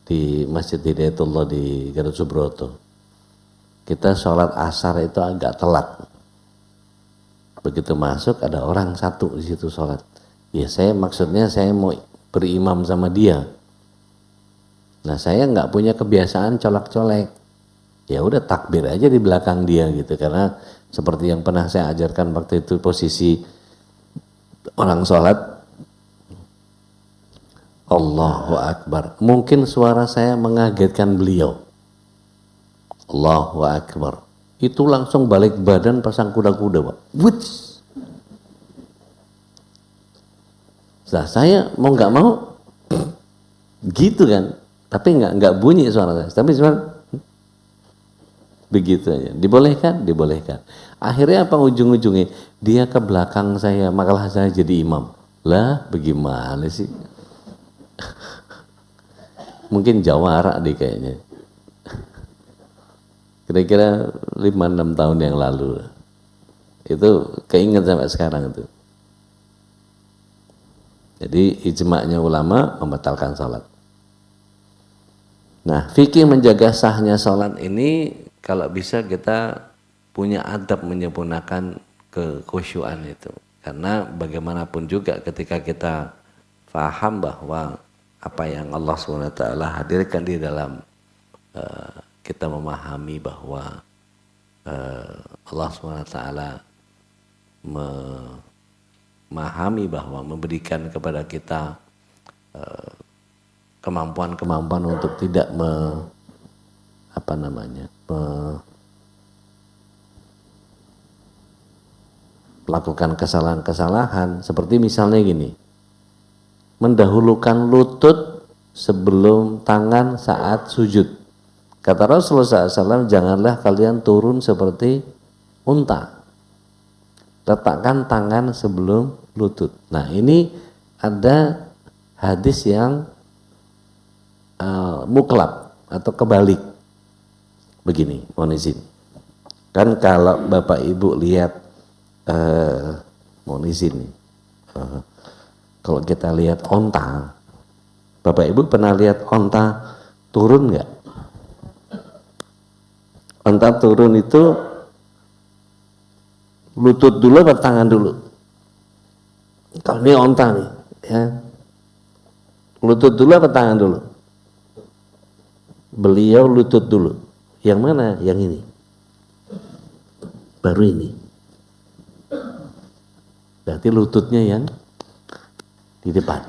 di Masjid Hidayatullah di Garut Subroto. Kita sholat asar itu agak telat. Begitu masuk ada orang satu di situ sholat. Ya maksudnya saya mau berimam sama dia. Nah saya nggak punya kebiasaan colak-colek, ya udah takbir aja di belakang dia gitu, karena seperti yang pernah saya ajarkan waktu itu posisi orang sholat, Allahu Akbar, mungkin suara saya mengagetkan beliau, Allahu Akbar, itu langsung balik badan pasang kuda-kuda Pak, wuts. Nah saya mau nggak mau gitu kan. Tapi nggak bunyi suara saya, tapi cuma begitu aja. Dibolehkan. Akhirnya apa ujung-ujungnya? Dia ke belakang saya, makalah saya jadi imam. Lah, bagaimana sih? Mungkin jawara deh kayaknya. Kira-kira 5-6 tahun yang lalu. Itu keinget sampai sekarang itu. Jadi ijma'nya ulama membatalkan salat. Nah, fikih menjaga sahnya sholat ini kalau bisa kita punya adab menyempurnakan kekhusyuan itu. Karena bagaimanapun juga ketika kita faham bahwa apa yang Allah SWT hadirkan di dalam kita memahami bahwa Allah SWT memahami bahwa memberikan kepada kita kemampuan-kemampuan untuk tidak melakukan kesalahan-kesalahan seperti misalnya gini, mendahulukan lutut sebelum tangan saat sujud. Kata Rasulullah SAW, janganlah kalian turun seperti unta, letakkan tangan sebelum lutut. Nah, ini ada hadis yang muklab atau kebalik begini, mohon izin. Kan kalau Bapak Ibu lihat mohon izin nih, kalau kita lihat onta, Bapak Ibu pernah lihat onta turun nggak? Onta turun itu lutut dulu atau tangan dulu? Kalau ini onta nih, ya, lutut dulu atau tangan dulu? Beliau lutut dulu. Yang mana? Yang ini. Baru ini. Berarti lututnya yang di depan.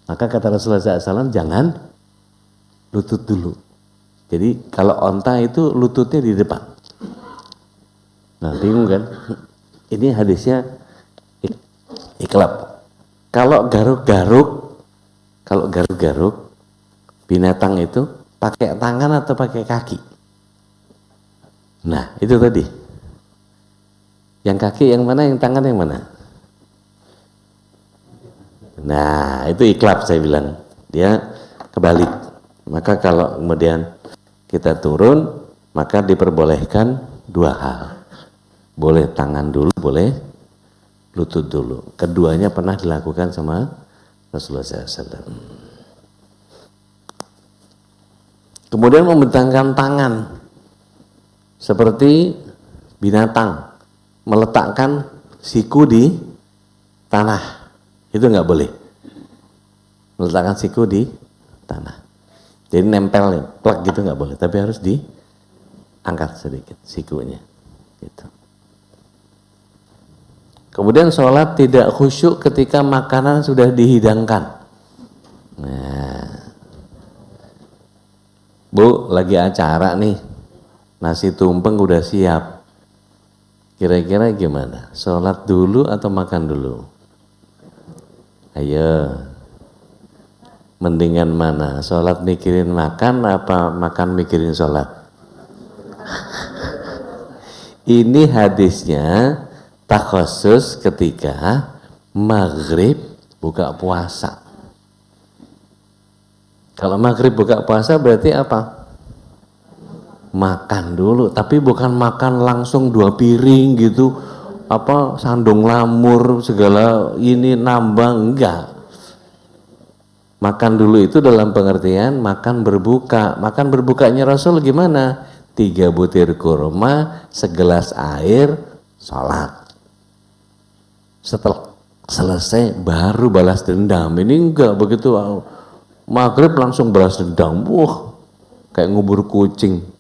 Maka kata Rasulullah SAW, jangan lutut dulu. Jadi kalau onta itu lututnya di depan. Nah, bingung kan? Ini hadisnya iklab. Kalau garuk-garuk binatang itu pakai tangan atau pakai kaki? Nah, itu tadi. Yang kaki yang mana, yang tangan yang mana? Nah, itu iklab saya bilang. Dia kebalik. Maka kalau kemudian kita turun, maka diperbolehkan dua hal. Boleh tangan dulu, boleh lutut dulu. Keduanya pernah dilakukan sama Rasulullah SAW. Kemudian membentangkan tangan seperti binatang, meletakkan siku di tanah, itu nggak boleh. Meletakkan siku di tanah, jadi nempel nih, plak gitu nggak boleh, tapi harus diangkat sedikit sikunya. Gitu. Kemudian sholat tidak khusyuk ketika makanan sudah dihidangkan. Nah, Bu, lagi acara nih, nasi tumpeng udah siap. Kira-kira gimana? Sholat dulu atau makan dulu? Ayo, mendingan mana? Sholat mikirin makan apa makan mikirin sholat? Ini hadisnya takhusus ketika maghrib buka puasa. Kalau maghrib buka puasa berarti apa? Makan dulu, tapi bukan makan langsung 2 piring gitu, apa sandung lamur segala ini nambah, enggak. Makan dulu itu dalam pengertian makan berbuka. Makan berbukanya Rasul gimana? 3 butir kurma, segelas air, sholat. Setelah selesai baru balas dendam. Ini enggak begitu, maghrib langsung balas dendam, kayak ngubur kucing.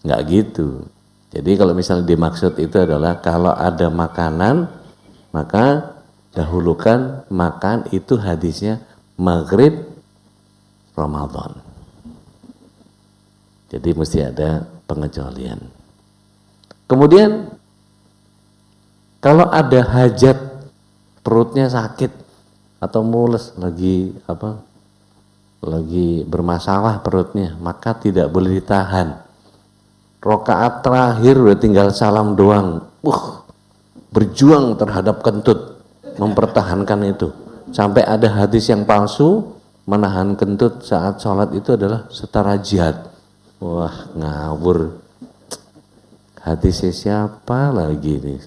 Nggak gitu. Jadi kalau misalnya dimaksud itu adalah kalau ada makanan, maka dahulukan makan, itu hadisnya maghrib Ramadan. Jadi mesti ada pengecualian. Kemudian kalau ada hajat, perutnya sakit atau mules, lagi bermasalah perutnya, maka tidak boleh ditahan. Rokaat terakhir udah tinggal salam doang, berjuang terhadap kentut, mempertahankan itu. Sampai ada hadis yang palsu, menahan kentut saat sholat itu adalah setara jihad. Wah, ngawur. Hadisnya siapa lagi nih?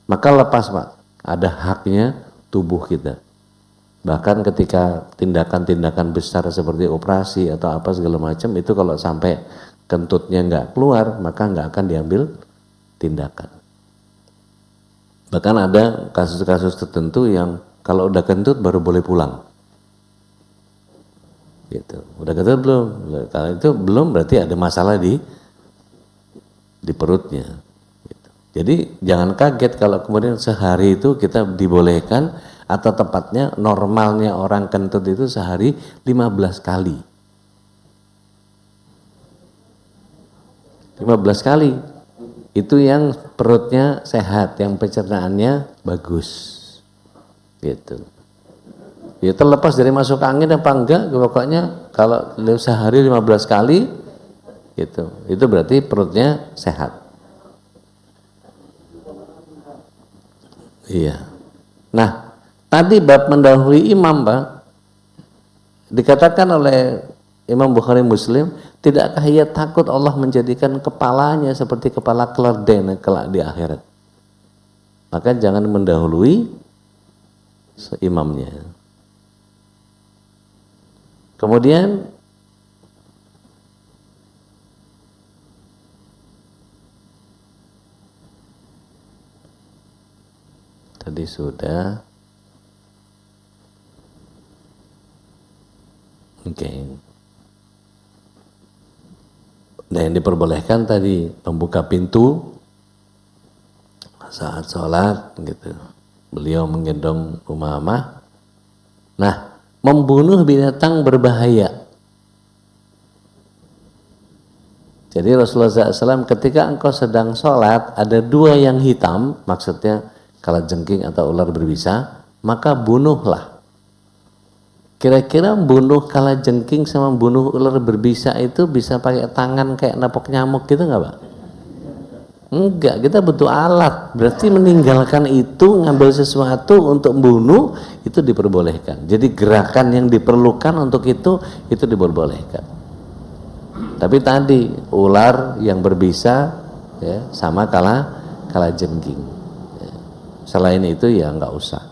Maka lepas, Pak, ada haknya tubuh kita. Bahkan ketika tindakan-tindakan besar seperti operasi atau apa segala macam, itu kalau sampai kentutnya nggak keluar, maka nggak akan diambil tindakan. Bahkan ada kasus-kasus tertentu yang kalau udah kentut baru boleh pulang. Gitu. Udah kentut belum? Kalau itu belum berarti ada masalah di perutnya. Gitu. Jadi jangan kaget kalau kemudian sehari itu kita dibolehkan, atau tepatnya normalnya orang kentut itu sehari 15 kali. 15 kali. Itu yang perutnya sehat, yang pencernaannya bagus. Gitu. Ya terlepas dari masuk angin apa enggak, pokoknya kalau sehari 15 kali gitu. Itu berarti perutnya sehat. Iya. Nah, tadi bab mendahului imam, Pak. Dikatakan oleh Imam Bukhari Muslim, tidakkah ia takut Allah menjadikan kepalanya seperti kepala keledai kelak di akhirat? Maka jangan mendahului imamnya. Kemudian tadi sudah. Oke. Nah, yang diperbolehkan tadi membuka pintu saat sholat gitu. Beliau menggendong Umamah. Nah, membunuh binatang berbahaya. Jadi Rasulullah SAW ketika engkau sedang sholat ada dua yang hitam, maksudnya kalajengking atau ular berbisa, maka bunuhlah. Kira-kira bunuh kalajengking sama bunuh ular berbisa itu bisa pakai tangan kayak napok nyamuk gitu nggak, Pak? Enggak, kita butuh alat. Berarti meninggalkan itu, ngambil sesuatu untuk bunuh, itu diperbolehkan. Jadi gerakan yang diperlukan untuk itu diperbolehkan. Tapi tadi ular yang berbisa ya, sama kalajengking. Ya. Selain itu ya nggak usah.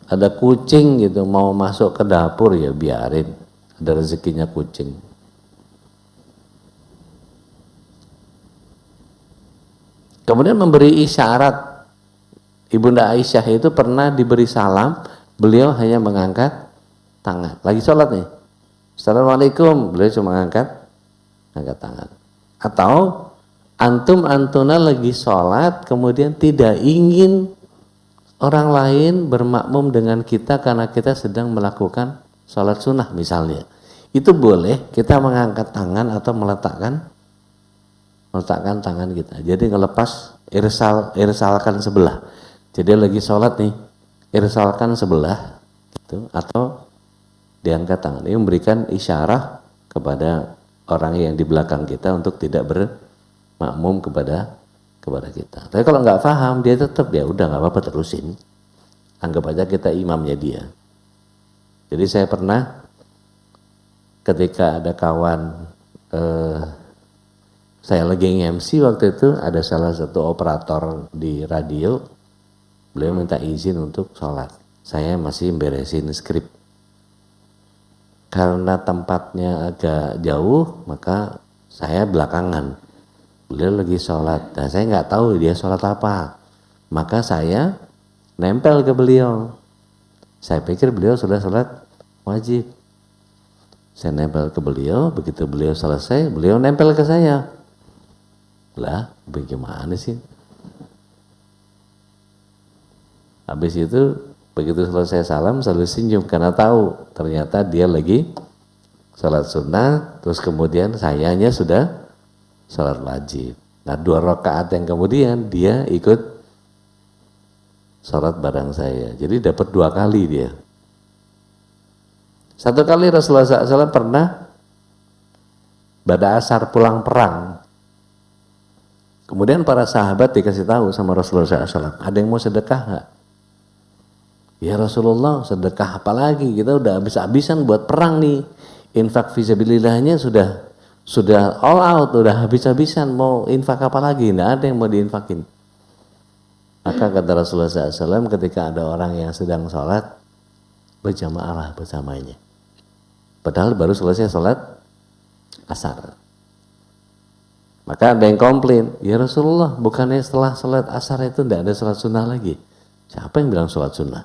Ada kucing gitu mau masuk ke dapur ya biarin, ada rezekinya kucing. Kemudian memberi isyarat. Ibunda Aisyah itu pernah diberi salam, beliau hanya mengangkat tangan. Lagi sholat nih, Assalamualaikum, beliau cuma angkat tangan. Atau antuna lagi sholat kemudian tidak ingin orang lain bermakmum dengan kita karena kita sedang melakukan sholat sunnah misalnya. Itu boleh kita mengangkat tangan atau meletakkan tangan kita. Jadi ngelepas irsalkan sebelah. Jadi lagi sholat nih, irsalkan sebelah gitu, atau diangkat tangan. Ini memberikan isyarat kepada orang yang di belakang kita untuk tidak bermakmum kepada kita. Tapi kalau nggak paham, dia tetap ya udah nggak apa-apa terusin. Anggap aja kita imamnya dia. Jadi saya pernah ketika ada kawan saya lagi nge-MC waktu itu, ada salah satu operator di radio, beliau minta izin untuk sholat. Saya masih beresin skrip. Karena tempatnya agak jauh, maka saya belakangan. Beliau lagi sholat, dan saya nggak tahu dia sholat apa. Maka saya nempel ke beliau. Saya pikir beliau sudah sholat wajib. Saya nempel ke beliau, begitu beliau selesai, beliau nempel ke saya. Lah, bagaimana sih? Habis itu, begitu selesai salam, selalu senyum karena tahu ternyata dia lagi sholat sunnah, terus kemudian sayanya sudah sholat wajib. Nah 2 rakaat yang kemudian dia ikut sholat bareng saya. Jadi dapat 2 kali dia. Satu kali Rasulullah SAW pernah pada asar pulang perang. Kemudian para sahabat dikasih tahu sama Rasulullah SAW, ada yang mau sedekah nggak? Ya Rasulullah, sedekah apa lagi? Kita udah habis-habisan buat perang nih. Infak fisabilillahnya sudah all out, udah habis-habisan, mau infak apa lagi? Nggak ada yang mau diinfakin. Maka kata Rasulullah SAW, ketika ada orang yang sedang sholat, berjamaahlah bersamanya. Padahal baru selesai sholat asar. Maka ada yang komplain, ya Rasulullah, bukannya setelah sholat asar itu tidak ada sholat sunnah lagi? Siapa yang bilang sholat sunnah?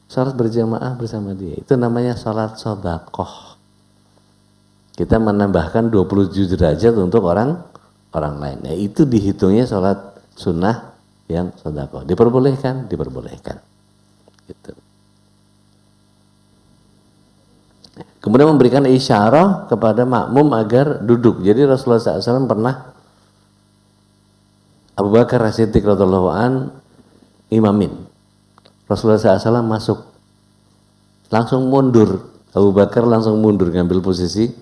Sholat berjamaah bersama dia, itu namanya sholat sodakoh. Kita menambahkan 27 derajat untuk orang lain. Ya, itu dihitungnya sholat sunnah yang sodakoh. Diperbolehkan. Gitu. Kemudian memberikan isyarat kepada makmum agar duduk. Jadi Rasulullah SAW pernah Abu Bakar As-Siddiq radhiyallahu an imamin. Rasulullah SAW masuk, langsung mundur. Abu Bakar langsung mundur, ngambil posisi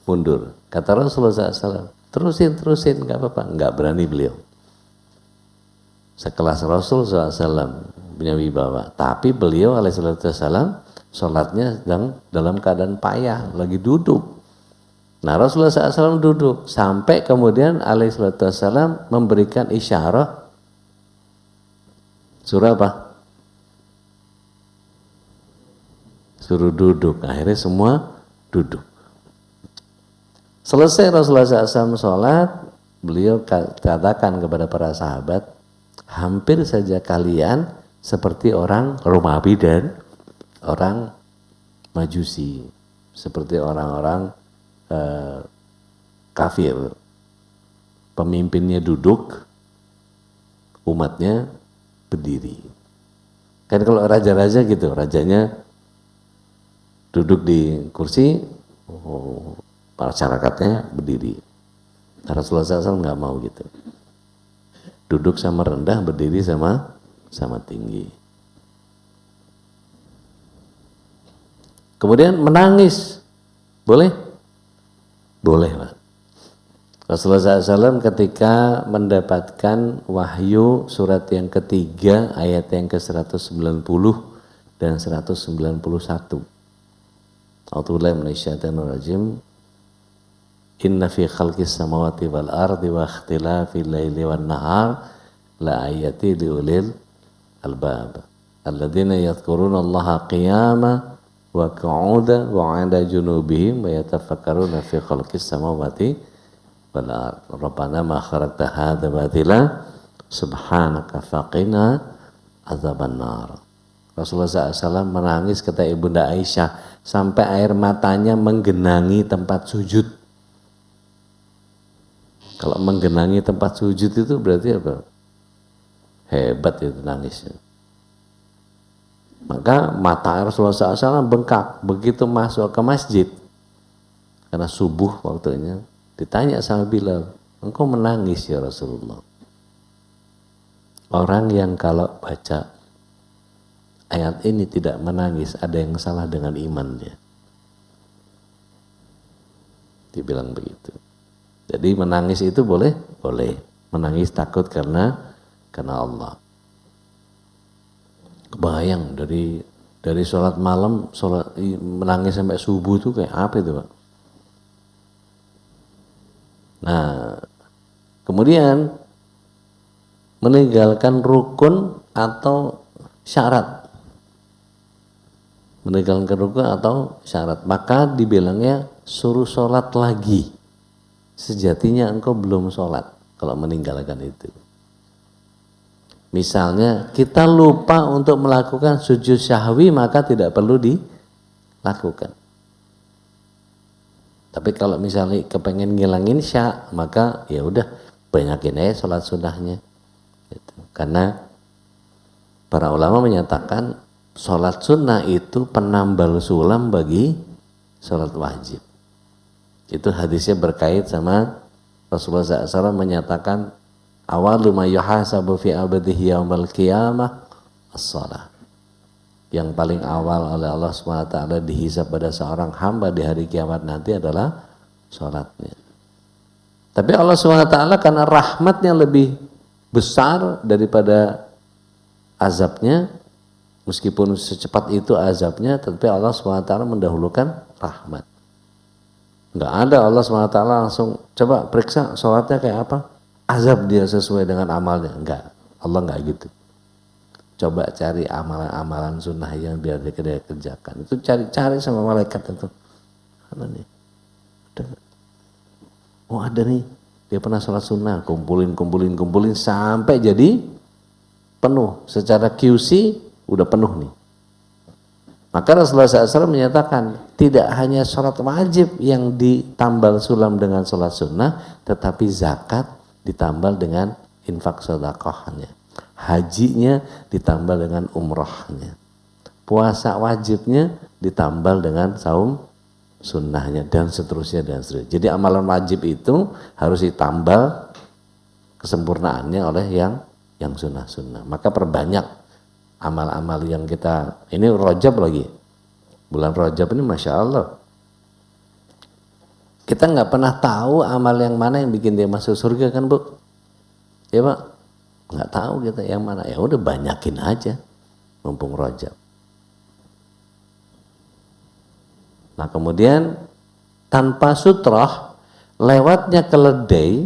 mundur. Kata Rasulullah SAW, terusin, nggak apa-apa. Nggak berani beliau. Sekelas Rasul SAW punya wibawa. Tapi beliau alaihissalam sholatnya dalam keadaan payah, lagi duduk. Nah Rasulullah SAW duduk sampai kemudian alaihissalam memberikan isyarat suruh apa? Suruh duduk. Akhirnya semua duduk. Selesai Rasulullah SAW sholat, beliau katakan kepada para sahabat, hampir saja kalian seperti orang Romawi dan orang Majusi, seperti orang-orang kafir. Pemimpinnya duduk, umatnya berdiri. Kan kalau raja-raja gitu, rajanya duduk di kursi, masyarakatnya berdiri. Rasulullah SAW nggak mau gitu. Duduk sama rendah, berdiri sama tinggi. Kemudian menangis, boleh? Boleh, Pak. Rasulullah SAW ketika mendapatkan wahyu surat yang ketiga, ayat yang ke-190 dan 191. A'udzubillahi minasyaitonir rajim. Inna fi khalqis samawati wal ardi wa ikhtilafil laili wan nahar la ayati liulil albab. Alladzina yadhkuruna Allaha qiyama wa qu'uda wa 'inda junubihim wa yatafakkaruna fi khalqis samawati wal ardh. Rabbana ma khalaqta hadza batila subhanaka faqina adzaban nar. Rasulullah SAW menangis, kata Ibunda Aisyah, sampai air matanya menggenangi tempat sujud. Kalau menggenangi tempat sujud itu berarti apa? Hebat itu nangisnya. Maka mata Rasulullah SAW bengkak begitu masuk ke masjid. Karena subuh waktunya. Ditanya sama Bilal, engkau menangis ya Rasulullah? Orang yang kalau baca ayat ini tidak menangis, ada yang salah dengan imannya. Dibilang begitu. Jadi menangis itu boleh? Boleh. Menangis takut karena Allah. Kebayang dari sholat malam, menangis sampai subuh itu kayak apa itu, Pak? Nah, kemudian meninggalkan rukun atau syarat. Meninggalkan rukun atau syarat, maka dibilangnya suruh sholat lagi. Sejatinya engkau belum sholat kalau meninggalkan itu. Misalnya kita lupa untuk melakukan sujud syahwi, maka tidak perlu dilakukan. Tapi kalau misalnya kepengen ngilangin syak, maka ya udah banyakin aja sholat sunnahnya. Gitu. Karena para ulama menyatakan sholat sunnah itu penambal sulam bagi sholat wajib. Itu hadisnya berkait sama Rasulullah SAW menyatakan awalu ma yuhasabu fi abadihi yaumal qiyamah as-shalah. Yang paling awal oleh Allah SWT dihisab pada seorang hamba di hari kiamat nanti adalah sholatnya. Tapi Allah SWT karena rahmatnya lebih besar daripada azabnya, meskipun secepat itu azabnya, tapi Allah SWT mendahulukan rahmat. Enggak ada Allah SWT langsung coba periksa sholatnya kayak apa, azab dia sesuai dengan amalnya. Enggak, Allah enggak gitu. Coba cari amalan-amalan sunnah yang biar dia kerjakan. Itu cari sama malaikat itu. Ada nih. Ada nih. Dia pernah sholat sunnah. Kumpulin sampai jadi penuh. Secara QC udah penuh nih. Maka Rasulullah SAW menyatakan tidak hanya sholat wajib yang ditambal sulam dengan sholat sunnah, tetapi zakat ditambal dengan infak sedekahnya. Hajinya ditambal dengan umrohnya. Puasa wajibnya ditambal dengan saum sunnahnya dan seterusnya. Jadi amalan wajib itu harus ditambal kesempurnaannya oleh yang sunnah-sunnah. Maka perbanyak amal-amal yang kita, ini Rajab lagi, bulan Rajab ini Masya Allah, kita nggak pernah tahu amal yang mana yang bikin dia masuk surga kan Bu, ya Pak, nggak tahu kita yang mana, ya udah banyakin aja mumpung Rajab. Nah kemudian tanpa sutroh, lewatnya keledai,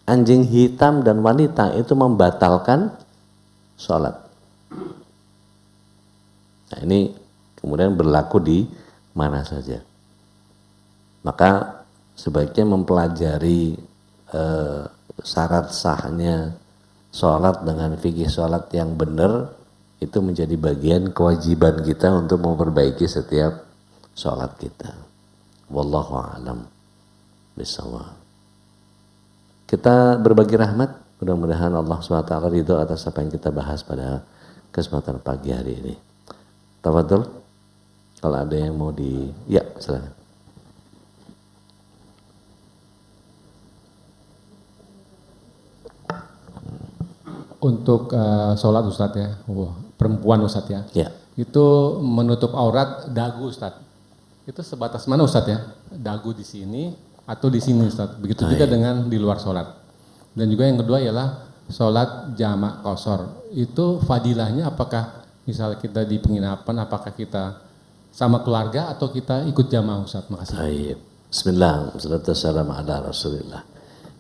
anjing hitam dan wanita itu membatalkan sholat. Nah ini kemudian berlaku di mana saja. Maka sebaiknya mempelajari syarat sahnya sholat dengan fikih sholat yang benar, itu menjadi bagian kewajiban kita untuk memperbaiki setiap sholat kita. Wallahu a'lam bishawab. Kita berbagi rahmat, mudah-mudahan Allah SWT ridho atas apa yang kita bahas pada kesempatan pagi hari ini. Tafadhol, kalau ada yang mau ya silakan. Untuk sholat Ustadz ya, perempuan Ustadz ya, itu menutup aurat dagu Ustadz. Itu sebatas mana Ustadz ya? Dagu di sini atau di sini Ustadz. Begitu juga dengan di luar sholat. Dan juga yang kedua ialah sholat jamak qashar. Itu fadilahnya apakah misalnya kita di penginapan, apakah kita sama keluarga atau kita ikut jamaah Ustadz? Makasih. Baik. Bismillah, wassalamu ala Rasulillah.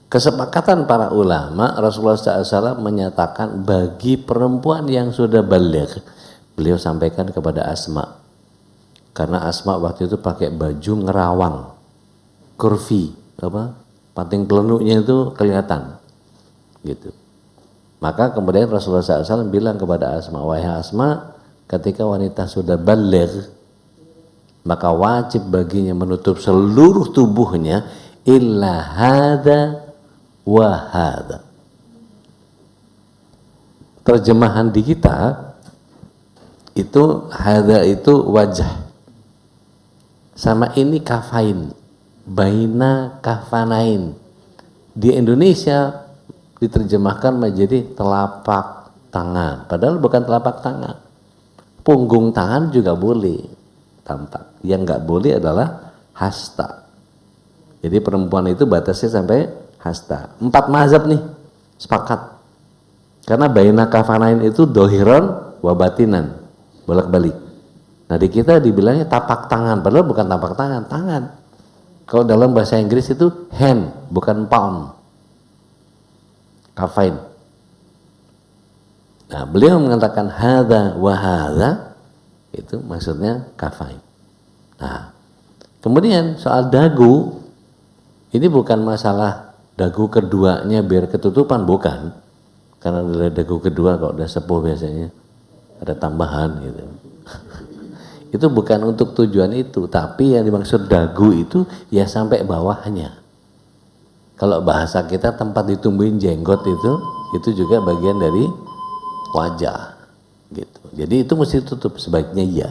Kesepakatan para ulama, Rasulullah SAW menyatakan bagi perempuan yang sudah baligh, beliau sampaikan kepada Asma. Karena Asma waktu itu pakai baju ngerawang, kurvi, pating telunuknya itu kelihatan, gitu. Maka kemudian Rasulullah SAW bilang kepada Asma, wahai Asma, ketika wanita sudah baligh, maka wajib baginya menutup seluruh tubuhnya illa hadza wa hadza. Terjemahan di kita itu hadza itu wajah, sama ini kafain, baina kafanain. Di Indonesia diterjemahkan menjadi telapak tangan, padahal bukan telapak tangan. Punggung tangan juga boleh tampak, yang nggak boleh adalah hasta. Jadi perempuan itu batasnya sampai hasta. 4 mazhab nih sepakat, karena baina kafanain itu dohiron wabatinan, bolak-balik. Nah di kita dibilangnya tapak tangan, padahal bukan tapak tangan, tangan. Kalau dalam bahasa Inggris itu hand, bukan palm. Kafain. Nah beliau mengatakan hadza wa hadza, itu maksudnya kafain. Nah kemudian soal dagu, ini bukan masalah dagu keduanya biar ketutupan, bukan. Karena dari dagu kedua kalau udah sepuh biasanya ada tambahan gitu. Itu bukan untuk tujuan itu, tapi yang dimaksud dagu itu ya sampai bawahnya. Kalau bahasa kita tempat ditumbuhin jenggot itu juga bagian dari wajah gitu. Jadi itu mesti tutup, sebaiknya iya.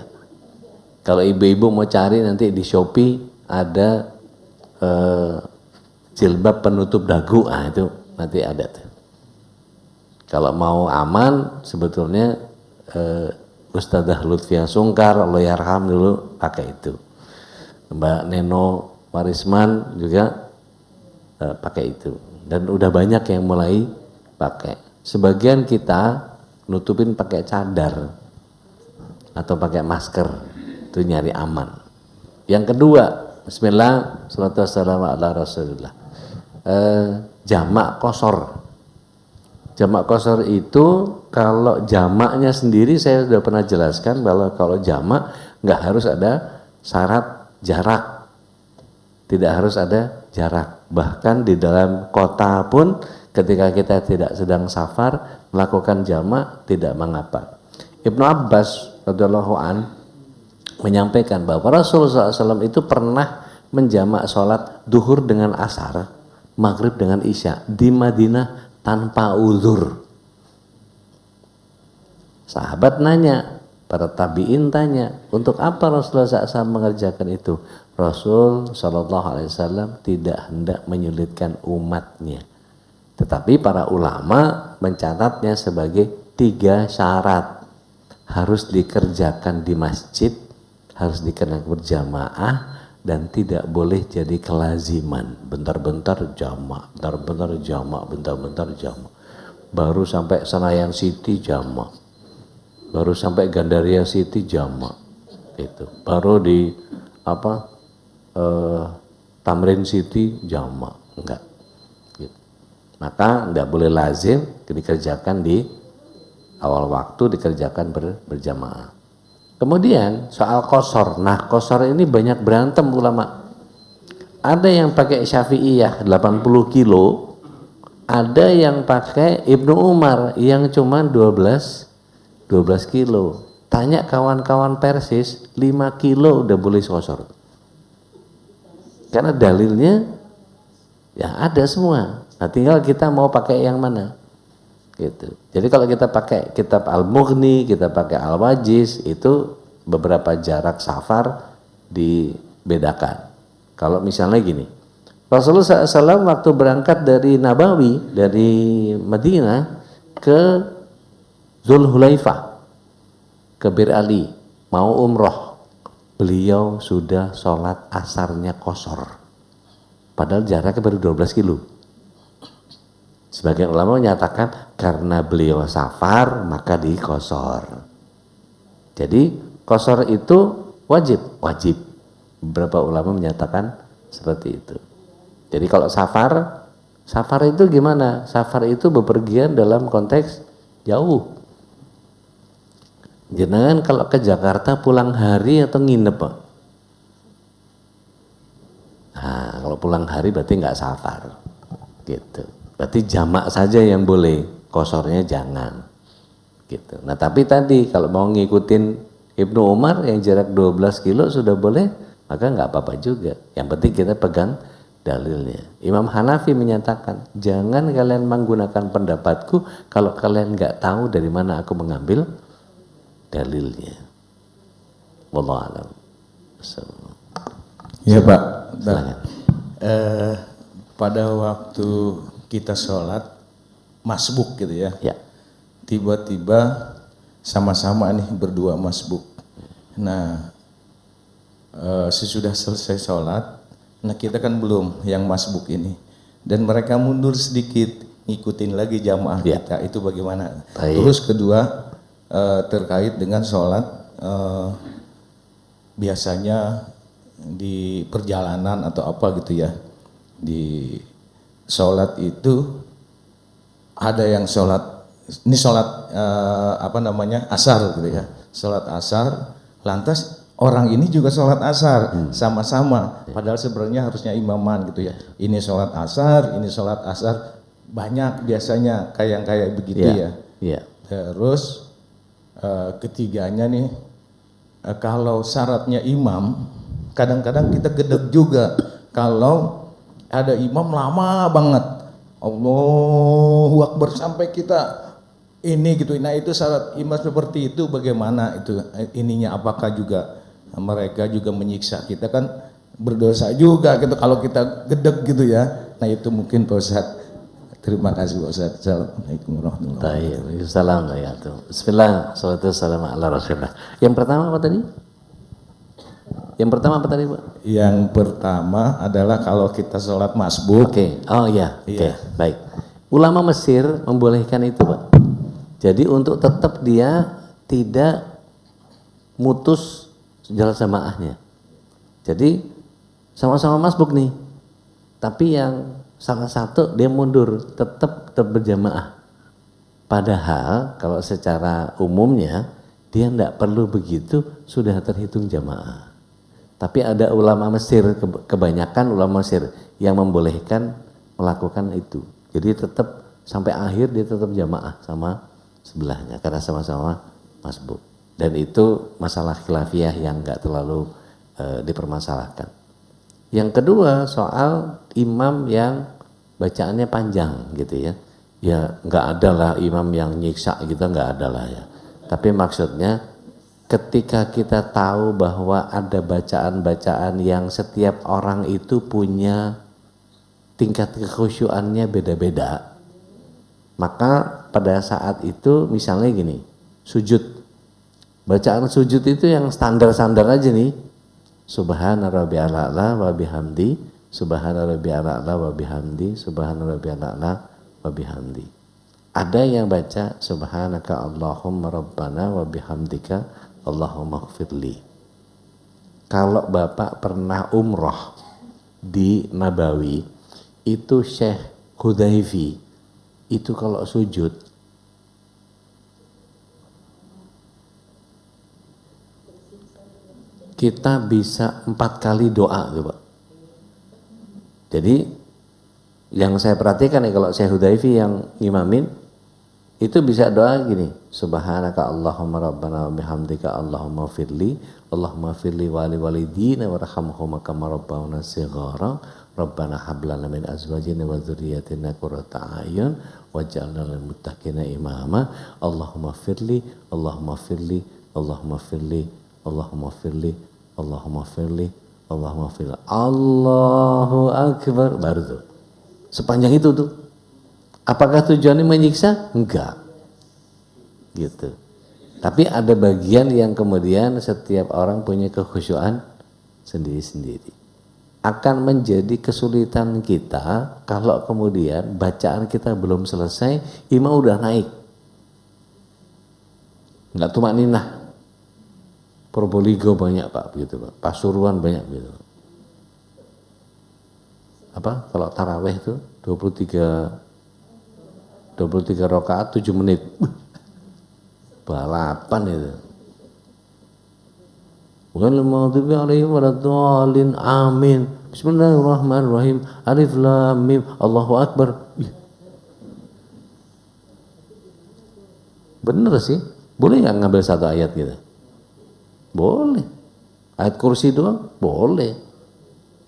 Kalau ibu-ibu mau cari nanti di Shopee ada jilbab penutup dagu, itu nanti ada tuh. Kalau mau aman sebetulnya Ustadzah Lutfia Sungkar, Allah yarham dulu pakai itu. Mbak Neno Warisman juga pakai itu. Dan udah banyak yang mulai pakai. Sebagian kita nutupin pakai cadar atau pakai masker, itu nyari aman. Yang kedua, bismillah, salatu wassalamu ala Rasulillah. Jamak qashar. Jamak qashar itu kalau jamaknya sendiri saya sudah pernah jelaskan bahwa kalau jamak nggak harus ada syarat jarak, tidak harus ada jarak. Bahkan di dalam kota pun ketika kita tidak sedang safar melakukan jamak tidak mengapa. Ibnu Abbas radhiyallahu an menyampaikan bahwa Rasulullah SAW itu pernah menjamak sholat duhur dengan asar, maghrib dengan isya di Madinah tanpa uzur. Sahabat nanya, para tabiin tanya, untuk apa Rasulullah SAW mengerjakan itu? Rasul SAW tidak hendak menyulitkan umatnya. Tetapi para ulama mencatatnya sebagai 3 syarat. Harus dikerjakan di masjid, harus dikerjakan berjamaah, dan tidak boleh jadi kelaziman. Bentar-bentar jamak, bentar-bentar jamak, bentar-bentar jamak. Baru sampai Senayan City jamak, baru sampai Gandaria City jamak, itu. Baru di Tamrin City jamak, enggak. Gitu. Maka enggak boleh lazim dikerjakan di awal waktu, dikerjakan berjamaah. Kemudian soal qashar. Nah, qashar ini banyak berantem ulama. Ada yang pakai Syafi'iyah 80 kilo, ada yang pakai Ibnu Umar yang cuma 12 kilo. Tanya kawan-kawan Persis, 5 kilo udah boleh qashar. Karena dalilnya ya ada semua. Nah, tinggal kita mau pakai yang mana. Gitu. Jadi kalau kita pakai kitab Al-Mughni, kita pakai Al-Wajiz, itu beberapa jarak safar dibedakan. Kalau misalnya gini, Rasulullah SAW waktu berangkat dari Nabawi, dari Madinah ke Zulhulaifah, ke Bir Ali, mau umroh, beliau sudah sholat asarnya qashar. Padahal jaraknya baru 12 kilo. Sebagian ulama menyatakan karena beliau safar maka diqashar. Jadi qashar itu wajib. Beberapa ulama menyatakan seperti itu. Jadi kalau safar itu gimana? Safar itu bepergian dalam konteks jauh. Jenengan kalau ke Jakarta pulang hari atau nginep, Pak? Nah, kalau pulang hari berarti nggak safar. Gitu. Berarti jamak saja yang boleh, qasharnya jangan. Gitu. Nah, tapi tadi kalau mau ngikutin Ibnu Umar yang jarak 12 kilo sudah boleh, maka nggak apa-apa juga. Yang penting kita pegang dalilnya. Imam Hanafi menyatakan, jangan kalian menggunakan pendapatku kalau kalian nggak tahu dari mana aku mengambil dalilnya. Wallahu a'lam. Ya Pak, pada waktu kita sholat masbuk gitu ya, tiba-tiba sama-sama nih berdua masbuk. Nah, sesudah selesai sholat, nah kita kan belum yang masbuk ini, dan mereka mundur sedikit ngikutin lagi jamaah kita, itu bagaimana? Terus kedua, terkait dengan sholat, biasanya di perjalanan atau apa gitu ya, di sholat itu ada yang sholat, ini sholat asar gitu ya, sholat asar, lantas orang ini juga sholat asar sama-sama, padahal sebenarnya harusnya imaman gitu ya. Ini sholat asar banyak biasanya kayak begitu ya. Terus ketiganya nih, kalau syaratnya imam, kadang-kadang kita gedeg juga kalau ada imam lama banget, Allahu Akbar sampai kita ini gitu. Nah, itu syarat imam seperti itu bagaimana itu ininya, apakah juga mereka juga menyiksa kita, kan berdosa juga gitu kalau kita gedeg gitu ya. Nah, itu mungkin Pak Ustadz. Terima kasih Pak Ustadz. Assalamualaikum warahmatullahi wabarakatuh. Bismillah, salatu wassalamu ala rasulillah. Yang pertama apa tadi? Pak? Yang pertama adalah kalau kita sholat masbuk. Oke. Baik. Ulama Mesir membolehkan itu, Pak. Jadi untuk tetap dia tidak mutus jalan jamaahnya. Jadi sama-sama masbuk nih, tapi yang salah satu dia mundur, tetap berjamaah. Padahal kalau secara umumnya dia tidak perlu begitu, sudah terhitung jamaah. Tapi ada ulama Mesir, kebanyakan ulama Mesir yang membolehkan melakukan itu. Jadi tetap sampai akhir dia tetap jamaah sama sebelahnya karena sama-sama masbuk. Dan itu masalah khilafiyah yang enggak terlalu dipermasalahkan. Yang kedua soal imam yang bacaannya panjang gitu ya. Ya enggak ada lah imam yang nyiksa gitu, enggak ada lah ya. Tapi maksudnya ketika kita tahu bahwa ada bacaan-bacaan yang setiap orang itu punya tingkat kekhusyuannya beda-beda, Maka pada saat itu misalnya gini, sujud. Bacaan sujud itu yang standar-standar aja nih. Subhana rabbiyal a'la wa bihamdi, subhana rabbiyal a'la wa bihamdi, subhana rabbiyal a'la wa bihamdi. Ada yang baca subhanaka Allahumma rabbana wa bihamdika Allahumma ighfirli. Kalau Bapak pernah umroh di Nabawi, itu Syekh Hudayfi itu kalau sujud kita bisa 4 kali doa tuh Pak. Jadi yang saya perhatikan ya, kalau Syekh Hudayfi yang ngimamin itu bisa doa gini, subhanaka Allahumma rabbana wa bihamdika Allahumma firli, Allahumma firli wali walidina warhamhum kama rabbana shighara, rabbana hab lana min azwajina wa dzurriyyatina qurrata a'yun waj'alna lil muttaqina imama, Allahumma firli, Allahumma firli, Allahumma firli, Allahumma firli, Allahumma firli, Allahumma firli, Allahu akbar, baru tuh. Sepanjang itu tuh. Apakah tujuannya menyiksa? Enggak. Gitu. Tapi ada bagian yang kemudian setiap orang punya kekhusyuan sendiri-sendiri. Akan menjadi kesulitan kita kalau kemudian bacaan kita belum selesai, imam udah naik. Enggak tumakninah. Probolinggo banyak Pak, begitu Pak. Pasuruan banyak begitu. Apa? Kalau taraweh itu 23 rakaat 7 menit. Balapan itu. Bukan al-maghdubi alaihim waladdallin. Amin. Bismillahirrahmanirrahim. Alif lam mim. Allahu akbar. Bener sih. Boleh nggak ngambil satu ayat gitu? Boleh. Ayat kursi doang? Boleh.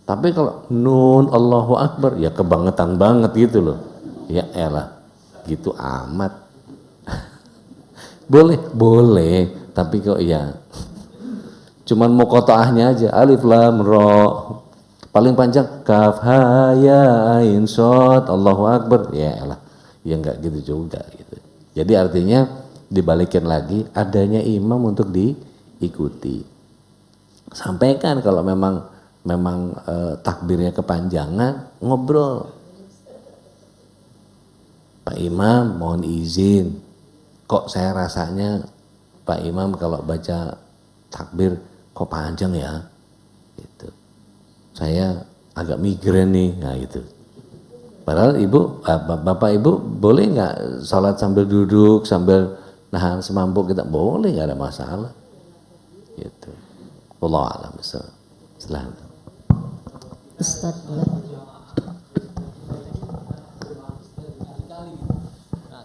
Tapi kalau nun Allahu akbar ya kebangetan banget gitu loh. Ya elah. Gitu amat. boleh tapi kok ya cuman mau kotoahnya aja, alif lam ro, paling panjang kaf ha ya ain shad Allahu akbar, ya elah, ya enggak gitu juga gitu. Jadi artinya dibalikin lagi, adanya imam untuk diikuti. Sampaikan kalau memang takbirnya kepanjangan, ngobrol, Pak Imam mohon izin, kok saya rasanya Pak Imam kalau baca takbir kok panjang ya, gitu. Saya agak migrain nih, nah gitu. Padahal bapak ibu boleh nggak sholat sambil duduk, sambil nahan semampu kita, boleh, nggak ada masalah, gitu. Wallahu a'lam bishawab. Silahkan. Ustaz,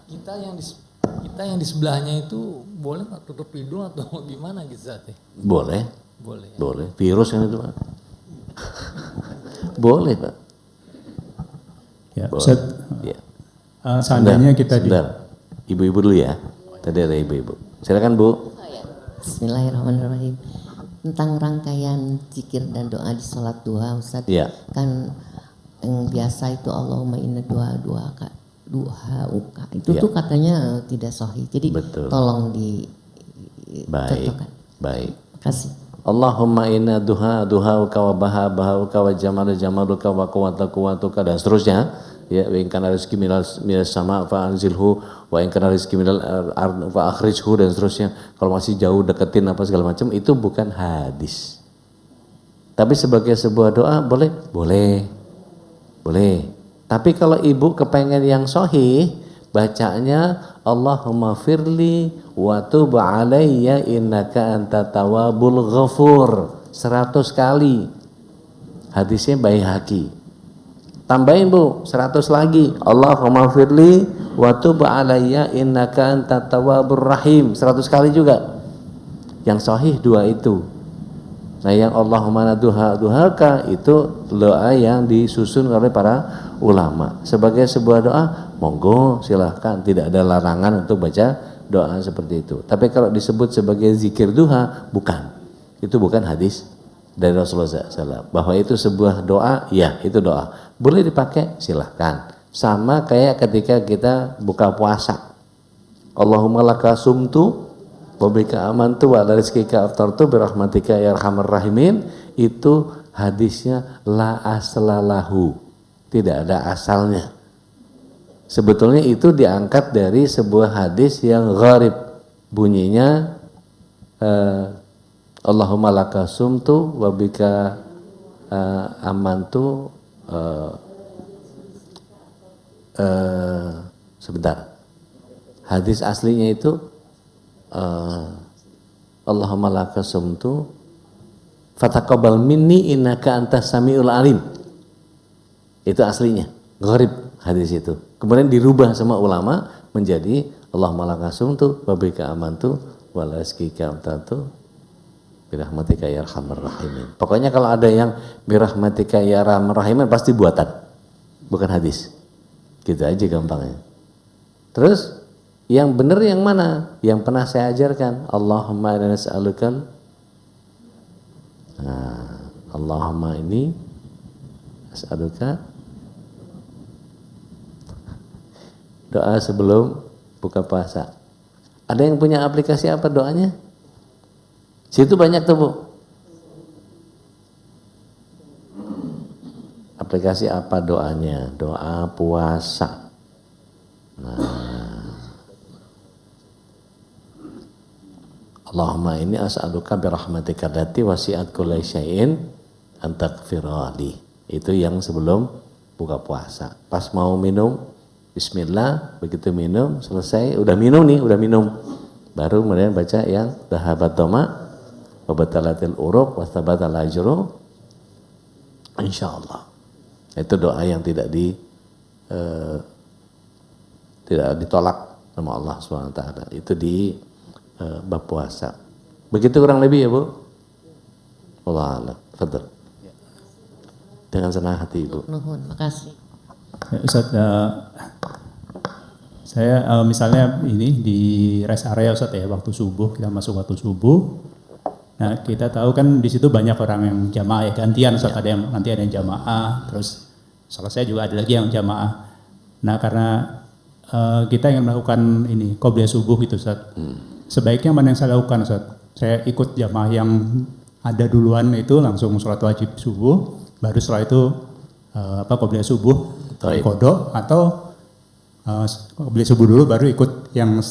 kita yang di sebelahnya itu boleh nggak tutup hidung atau gimana gitu Ustaz? Boleh. Boleh. Ya? Boleh. Virus kan itu Pak. Boleh Pak. Ya, boleh. Ustaz. Ya. Seandainya kita ibu-ibu dulu ya. Tadi ada ibu-ibu. Silakan Bu. Bismillahirrahmanirrahim. Tentang rangkaian zikir dan doa di sholat duha Ustaz. Ya. Kan yang biasa itu Allahumma inna duha uka itu ya. tuh katanya tidak sahih. Jadi betul. Tolong baik. Terima kasih. Allahumma inna duhauka wa bahauka wa jamaluka wa quwwatuka dan seterusnya. Ya, wa in kana rizqi minas sama fa anzilhu wa in kana rizqi minal ard fa akhrijhu dan seterusnya. Kalau masih jauh deketin apa segala macam, itu bukan hadis. Tapi sebagai sebuah doa boleh? Boleh. Tapi kalau ibu kepengen yang sahih, bacanya Allahumma firli wa tub alayya innaka anta tawwabul ghafur 100 kali. Hadisnya Baihaqi. Tambahin Bu, 100 lagi. Allahumma firli wa tub alayya innaka anta tawwabur rahim 100 kali juga. Yang sahih 2 itu. Nah yang Allahumma duhaka itu doa yang disusun oleh para ulama. Sebagai sebuah doa, monggo silahkan, tidak ada larangan untuk baca doa seperti itu. Tapi kalau disebut sebagai zikir duha, bukan. Itu bukan hadis dari Rasulullah SAW. Bahwa itu sebuah doa, ya itu doa. Boleh dipakai, silahkan. sama kayak ketika kita buka puasa. Allahumma laka sumtu wa bika amantu wa ala rizqika aftartu birahmatika ya arhamar rahimin. Itu hadisnya la aslalahu, tidak ada asalnya. Sebetulnya itu diangkat dari sebuah hadis yang gharib, bunyinya Allahumma laka sumtu wa bika amantu. Sebentar, hadis aslinya itu Allahumma laka sumtu fataqabbal minni innaka antas samiul alim. Itu aslinya gharib hadis itu. Kemudian dirubah sama ulama menjadi Allahumma laka sumtu wa bika amantu wa la rizqika amtatu birahmatika ya arhamar rahimin. Pokoknya kalau ada yang birahmatika ya arhamar rahimin pasti buatan, bukan hadis. Gitu aja gampangnya. Terus yang benar yang mana? Yang pernah saya ajarkan. Allahumma inna nas'alukal. Nah, Allahumma ini as'aluka. Doa sebelum buka puasa. Ada yang punya aplikasi apa doanya? Situ banyak tuh Bu. Aplikasi apa doanya? Doa puasa. Nah, Allahumma ini as'aluka birahmatika allati wasi'at kulla syai'in an taghfirali. Itu yang sebelum buka puasa. Pas mau minum, bismillah, begitu minum, selesai, udah minum. Baru kemudian baca yang dhahabat dhamma wa batalatil uruq wa thabatal ajru insyaallah. Itu doa yang tidak ditolak sama Allah SWT. Itu di bab puasa. Begitu kurang lebih ya Bu. Allah a'lam. Fadhal. Dengan senang hati Ibu. Nuhun, makasih. Ya, Ustaz, saya misalnya ini di rest area Ustaz ya, waktu subuh, kita masuk waktu subuh. Nah, kita tahu kan di situ banyak orang yang jamaah ya, gantian Ustaz, ada yang nanti ada yang jamaah, terus selesai juga ada lagi yang jamaah. Nah, karena kita ingin melakukan ini qobliyah subuh itu Ustaz. Sebaiknya mana yang saya lakukan Ustaz? Saya ikut jamaah yang ada duluan itu langsung sholat wajib subuh, baru setelah itu qobliyah subuh kodok, atau qobliyah subuh dulu baru ikut yang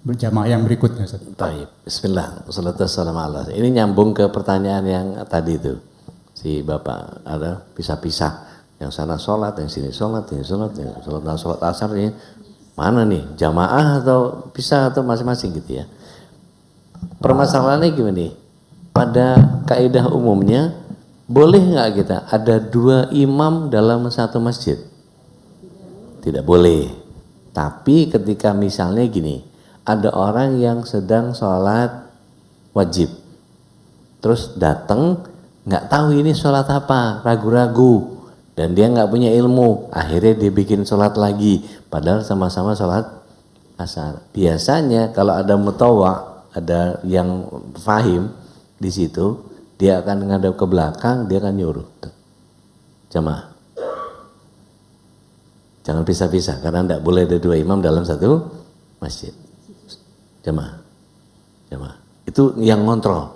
berjamaah yang berikutnya Ustaz. Baik, bismillah, wassalatu wassalamu ala. Ini nyambung ke pertanyaan yang tadi itu. Si Bapak ada pisah-pisah. Yang sana sholat, yang sini sholat, yang sholat, nah, sholat asar ini mana nih? Jamaah atau pisah atau masing-masing gitu ya. Permasalahannya gimana? Pada kaidah umumnya boleh nggak kita ada dua imam dalam satu masjid? Tidak boleh. Tapi ketika misalnya gini, ada orang yang sedang sholat wajib, terus datang nggak tahu ini sholat apa, ragu-ragu, dan dia nggak punya ilmu, akhirnya dia bikin sholat lagi, padahal sama-sama sholat asar. Biasanya kalau ada mutawa, ada yang fahim di situ, dia akan ngadap ke belakang, dia akan nyuruh jamaah. Jangan pisah-pisah, karena tidak boleh ada dua imam dalam satu masjid. Jamaah. Itu yang ngontrol.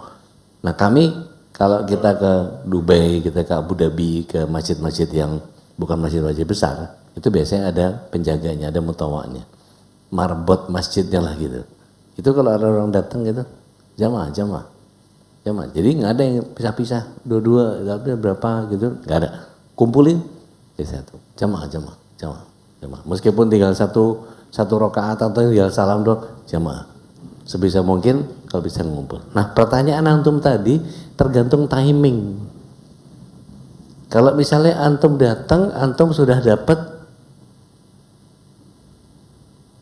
Nah kami kalau kita ke Dubai, kita ke Abu Dhabi, ke masjid-masjid yang bukan masjid wajib besar, itu biasanya ada penjaganya, ada mutawanya, marbot masjidnya lah gitu. Itu kalau ada orang datang gitu, jamaah. Jadi nggak ada yang pisah-pisah, dua-dua, berapa gitu, nggak ada. Kumpulin di satu, jamaah. Meskipun tinggal satu rakaat atau tinggal salam doang, jamaah. Sebisa mungkin kalau bisa ngumpul. Nah pertanyaan antum tadi tergantung timing. Kalau misalnya antum datang, antum sudah dapat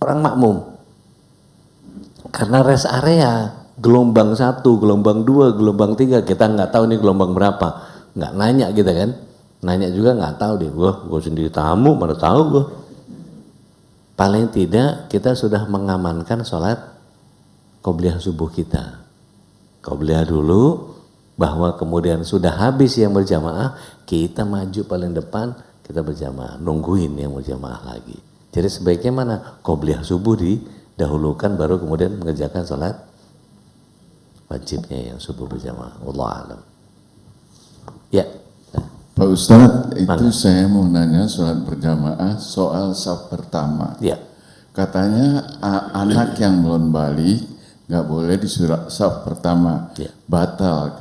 orang makmum. Karena rest area gelombang 1, gelombang 2, gelombang 3, kita nggak tahu nih gelombang berapa. Nggak nanya gitu kan. Nanya juga nggak tahu deh. Gue sendiri tamu, mana tahu gue. Paling tidak kita sudah mengamankan sholat qobliyah subuh kita. Qobliyah dulu, bahwa kemudian sudah habis yang berjamaah, kita maju paling depan, kita berjamaah, nungguin yang mau jamaah lagi. Jadi sebaiknya mana? Qobliyah subuh didahulukan baru kemudian mengerjakan sholat wajibnya yang subuh berjamaah. Wallahu a'lam. Ya. Pak Ustadz, itu saya mau nanya sholat berjamaah soal saf pertama. Ya. Katanya anak yang belum balik nggak boleh di saf pertama, Ya. batal,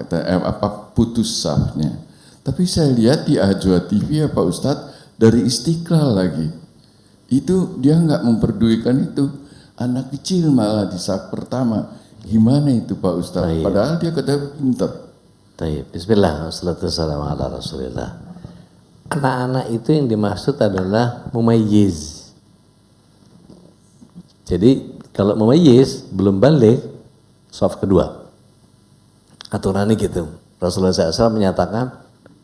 putus safnya. Tapi saya lihat di Ajwa TV ya Pak Ustadz, dari Istiqlal lagi, itu dia nggak memperdulikan itu, anak kecil malah di saf pertama. Gimana itu Pak Ustadz? Baik. Padahal dia kata pinter. Baik, bismillah, wassalatu wassalamu ala rasulillah. Anak-anak itu yang dimaksud adalah mumayyiz. Jadi kalau mumayyiz belum balik, shaf kedua. Aturannya gitu. Rasulullah SAW menyatakan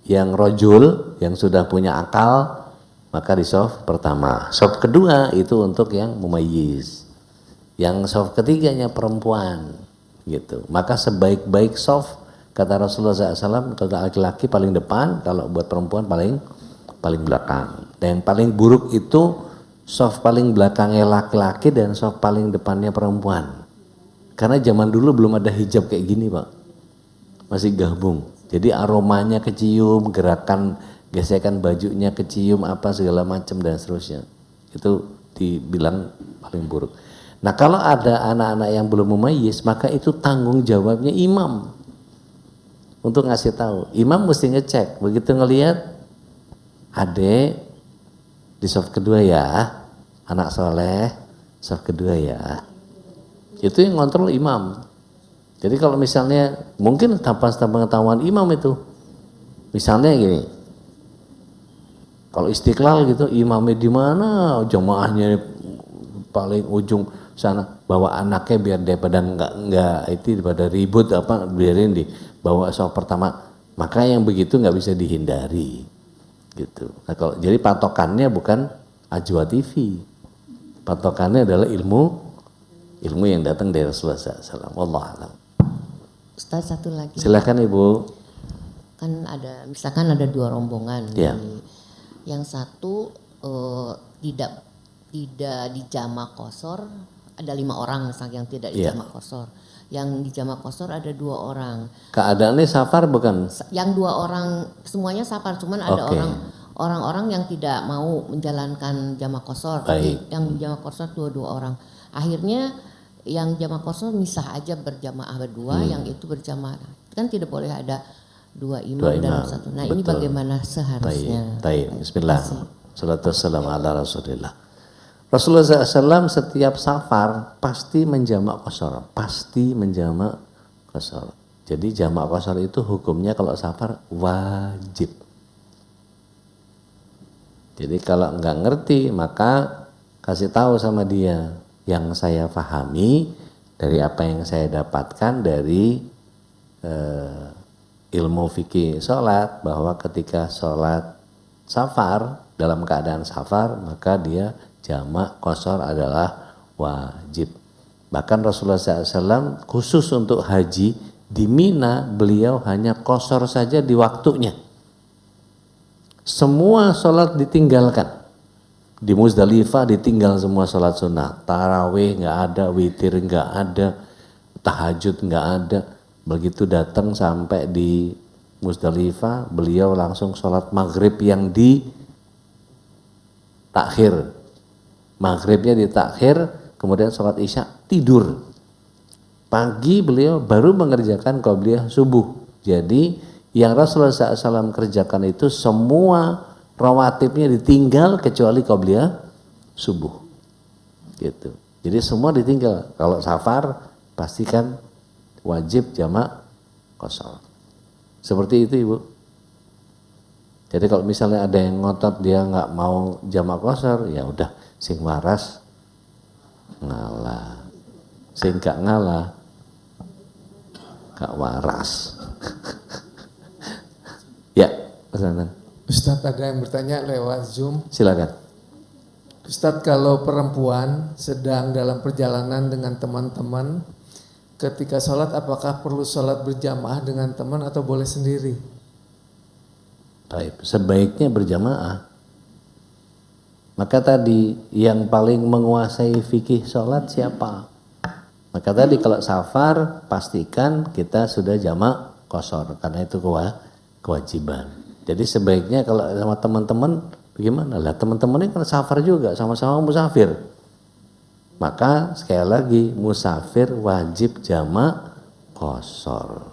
yang rojul, yang sudah punya akal, maka di shaf pertama. Shaf kedua itu untuk yang mumayyiz. Yang shaf ketiganya perempuan, gitu. Maka sebaik-baik shaf, kata Rasulullah SAW, kalau laki-laki paling depan, kalau buat perempuan paling belakang. Dan yang paling buruk itu shaf paling belakangnya laki-laki dan shaf paling depannya perempuan. Karena zaman dulu belum ada hijab kayak gini Pak, masih gabung. Jadi aromanya kecium, gerakan gesekan bajunya kecium, apa segala macam dan seterusnya. Itu dibilang paling buruk. Nah kalau ada anak-anak yang belum mumayyiz, maka itu tanggung jawabnya imam untuk ngasih tahu. Imam mesti ngecek, begitu ngelihat adek di shaf kedua ya, anak soleh shaf kedua ya, itu yang ngontrol imam. Jadi kalau misalnya mungkin tanpa pengetahuan imam itu, misalnya gini, kalau Istiqlal gitu, imamnya di mana, jamaahnya paling ujung sana, bawa anaknya biar daripada enggak itu daripada ribut apa, biarin dibawa shaf pertama. Maka yang begitu nggak bisa dihindari, gitu. Nah, kalau jadi patokannya bukan Ajwa TV, patokannya adalah ilmu yang datang dari Rasulullah SAW. Wallahu a'lam. Ustaz, satu lagi. Silakan Ibu. Kan misalkan ada dua rombongan. Ya. Yang satu tidak di jamak qashar, ada 5 orang misalnya yang tidak di Ya. jamak qashar. Yang di jamak qashar ada 2 orang. Keadaannya safar bukan? Yang 2 orang semuanya safar, cuman ada Oke. orang-orang yang tidak mau menjalankan jamak qashar. Baik. Yang jamak qashar 2 orang. Akhirnya yang jamak qashar misah aja berjamaah berdua, yang itu berjamaah. Kan tidak boleh ada 2 imam dalam satu. Nah, ini Betul. bagaimana seharusnya? Baik. Bismillah. Salatu wassalamu ala Rasulillah. Rasulullah SAW setiap safar pasti menjamak qashar, Jadi jamak qashar itu hukumnya kalau safar wajib. Jadi kalau enggak ngerti maka kasih tahu sama dia, yang saya pahami dari apa yang saya dapatkan dari ilmu fikih sholat, bahwa ketika sholat safar, dalam keadaan safar, maka dia jamak qashar adalah wajib. Bahkan Rasulullah SAW khusus untuk haji di Mina, beliau hanya qashar saja di waktunya. Semua sholat ditinggalkan. Di Muzdalifah ditinggal semua sholat sunnah. Tarawih nggak ada, witir nggak ada, tahajud nggak ada. Begitu datang sampai di Muzdalifah, beliau langsung sholat maghrib yang di takhir. Maghribnya di takhir, kemudian sholat isya, tidur. Pagi beliau baru mengerjakan qobliyah subuh. Jadi yang Rasulullah SAW kerjakan itu semua rawatibnya ditinggal kecuali qobliyah subuh. Gitu. Jadi semua ditinggal. Kalau safar pastikan wajib jamak qashar. Seperti itu Ibu. Jadi kalau misalnya ada yang ngotot dia nggak mau jamak qashar, ya udah sing waras ngalah, sing gak ngalah gak waras. Ya, Mas Nanang. Ustadz, ada yang bertanya lewat Zoom. Silakan. Ustadz, kalau perempuan sedang dalam perjalanan dengan teman-teman, ketika sholat apakah perlu sholat berjamaah dengan teman atau boleh sendiri? Baik, sebaiknya berjamaah. Maka tadi yang paling menguasai fikih sholat siapa? Maka tadi kalau safar pastikan kita sudah jamak qashar karena itu kewajiban. Jadi sebaiknya kalau sama teman-teman bagaimana lah, teman-teman ini kan safar juga, sama-sama musafir. Maka sekali lagi musafir wajib jamak qashar.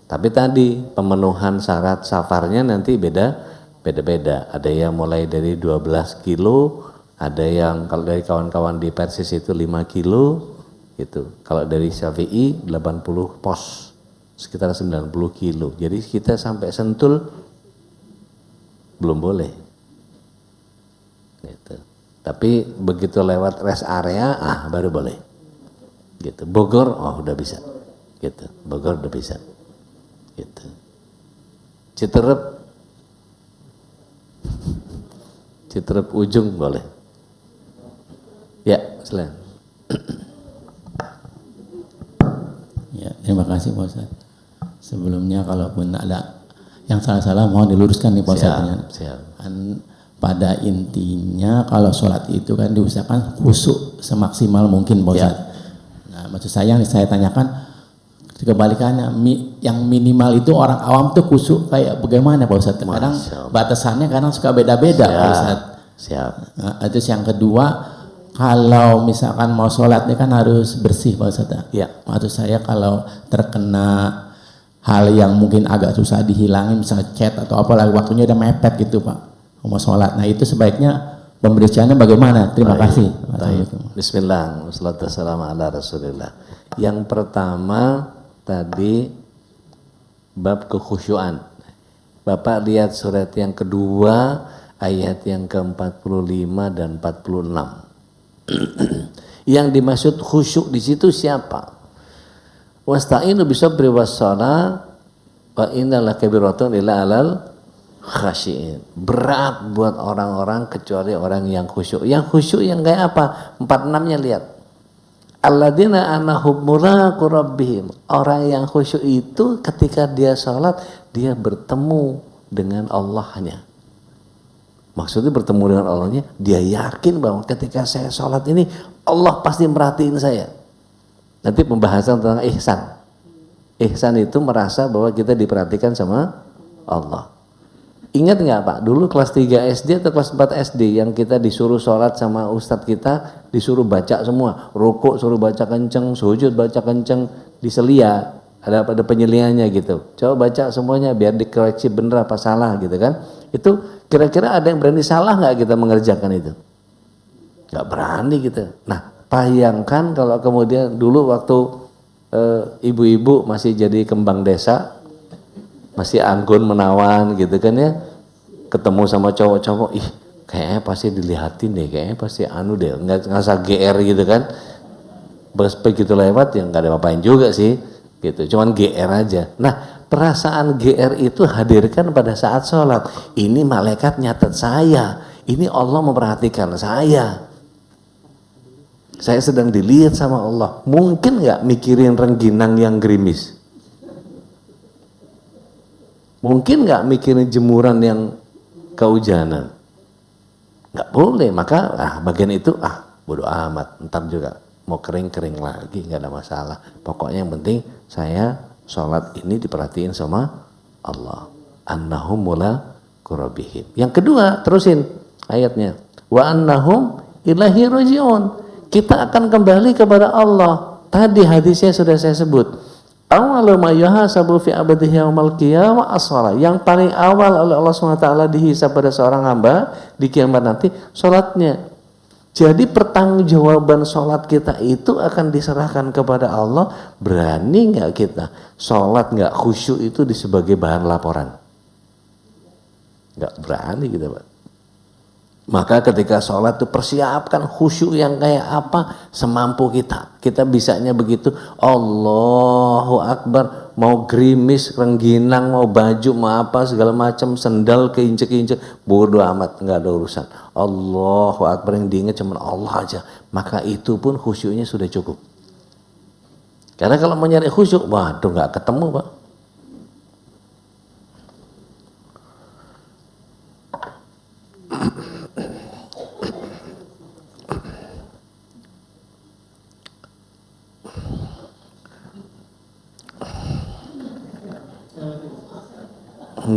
Tapi tadi pemenuhan syarat safarnya nanti beda-beda. Ada yang mulai dari 12 kilo, ada yang kalau dari kawan-kawan di Persis itu 5 kilo gitu. Kalau dari Syafi'i 80 pos, sekitar 90 kilo. Jadi kita sampai Sentul belum boleh. Gitu. Tapi begitu lewat rest area, baru boleh. Gitu. Bogor, udah bisa. Gitu. Bogor udah bisa. Gitu. Citerep ujung boleh. Ya, silakan. Ya, terima kasih Pak Ustadz. Sebelumnya kalaupun ada yang salah-salah mohon diluruskan nih Pak Ustadz. Siap. Pada intinya kalau sholat itu kan diusahakan khusyuk semaksimal mungkin Pak Ustadz. Nah, maksud saya yang saya tanyakan kebalikannya, yang minimal itu orang awam tuh khusyuk kayak bagaimana Pak Ustadz? Kadang batasannya kadang suka beda-beda Pak Ustadz. Siap. Nah, terus yang kedua, kalau misalkan mau sholat ini kan harus bersih Pak Ustadz. Ya. Maksud saya kalau terkena hal yang mungkin agak susah dihilangin, misalnya chat atau apa lagi waktunya udah mepet gitu Pak, mau sholat. Nah itu sebaiknya pembersihannya bagaimana? Terima kasih. Bismillah, wassalatu wassalamu ala Rasulillah. Yang pertama tadi bab kekhusyuan. Bapak lihat surat yang kedua ayat yang ke-45 dan 46. Yang dimaksud khusyuk di situ siapa? Wasta'inu bisabri wassalah wa innallaha kabiratun illa alal khasyiin. Berat buat orang-orang kecuali orang yang khusyuk. Yang khusyuk yang kayak apa? 46-nya lihat. Alladzina anahum mulaqu rabbihim. Orang yang khusyuk itu ketika dia sholat dia bertemu dengan Allahnya. Maksudnya bertemu dengan Allahnya, dia yakin bahwa ketika saya sholat ini Allah pasti merhatiin saya. Nanti pembahasan tentang ihsan. Ihsan itu merasa bahwa kita diperhatikan sama Allah. Ingat nggak Pak, dulu kelas 3 SD atau kelas 4 SD yang kita disuruh sholat sama ustadz kita, disuruh baca semua. Rukuk suruh baca kenceng, sujud baca kenceng, diselia. Ada penyeliannya gitu. Coba baca semuanya biar dikoreksi bener apa salah gitu kan. Itu kira-kira ada yang berani salah nggak kita mengerjakan itu? Nggak berani gitu. Nah, bayangkan kalau kemudian dulu waktu ibu-ibu masih jadi kembang desa, masih anggun menawan gitu kan ya, ketemu sama cowok-cowok, kayaknya pasti dilihatin deh, kayaknya pasti anu deh, nggak ngerasa GR gitu kan. Begitu lewat ya nggak ada apa-apain juga sih, gitu, cuman GR aja. Nah, perasaan GR itu hadirkan pada saat sholat. Ini malaikat nyatet saya, ini Allah memperhatikan saya sedang dilihat sama Allah. Mungkin nggak mikirin rengginang yang gerimis? Mungkin nggak mikirin jemuran yang kehujanan? Nggak boleh. Maka bagian itu bodo amat, ntar juga mau kering-kering lagi, nggak ada masalah. Pokoknya yang penting saya sholat ini diperhatiin sama Allah. Annahum mulaqu rabbihim. Yang kedua, terusin ayatnya. Wa annahum ilaihi raji'un. Kita akan kembali kepada Allah. Tadi hadisnya sudah saya sebut. Awwalu ma yuhasabu fi abdihi yaumal qiyamah as-shalah. Yang paling awal oleh Allah SWT dihisab pada seorang hamba di kiamat nanti salatnya. Jadi pertanggungjawaban salat kita itu akan diserahkan kepada Allah. Berani nggak kita salat nggak khusyuk itu sebagai bahan laporan? Nggak berani kita Pak. Maka ketika sholat itu persiapkan khusyuk yang kayak apa semampu kita. Kita bisanya begitu. Allahu Akbar. Mau gerimis, rengginang, mau baju, mau apa segala macam, sendal keinjek-injek, bodoh amat, nggak ada urusan. Allahu Akbar, yang diingat cuma Allah aja. Maka itu pun khusyuknya sudah cukup. Karena kalau mau nyari khusyuk, waduh nggak ketemu Pak.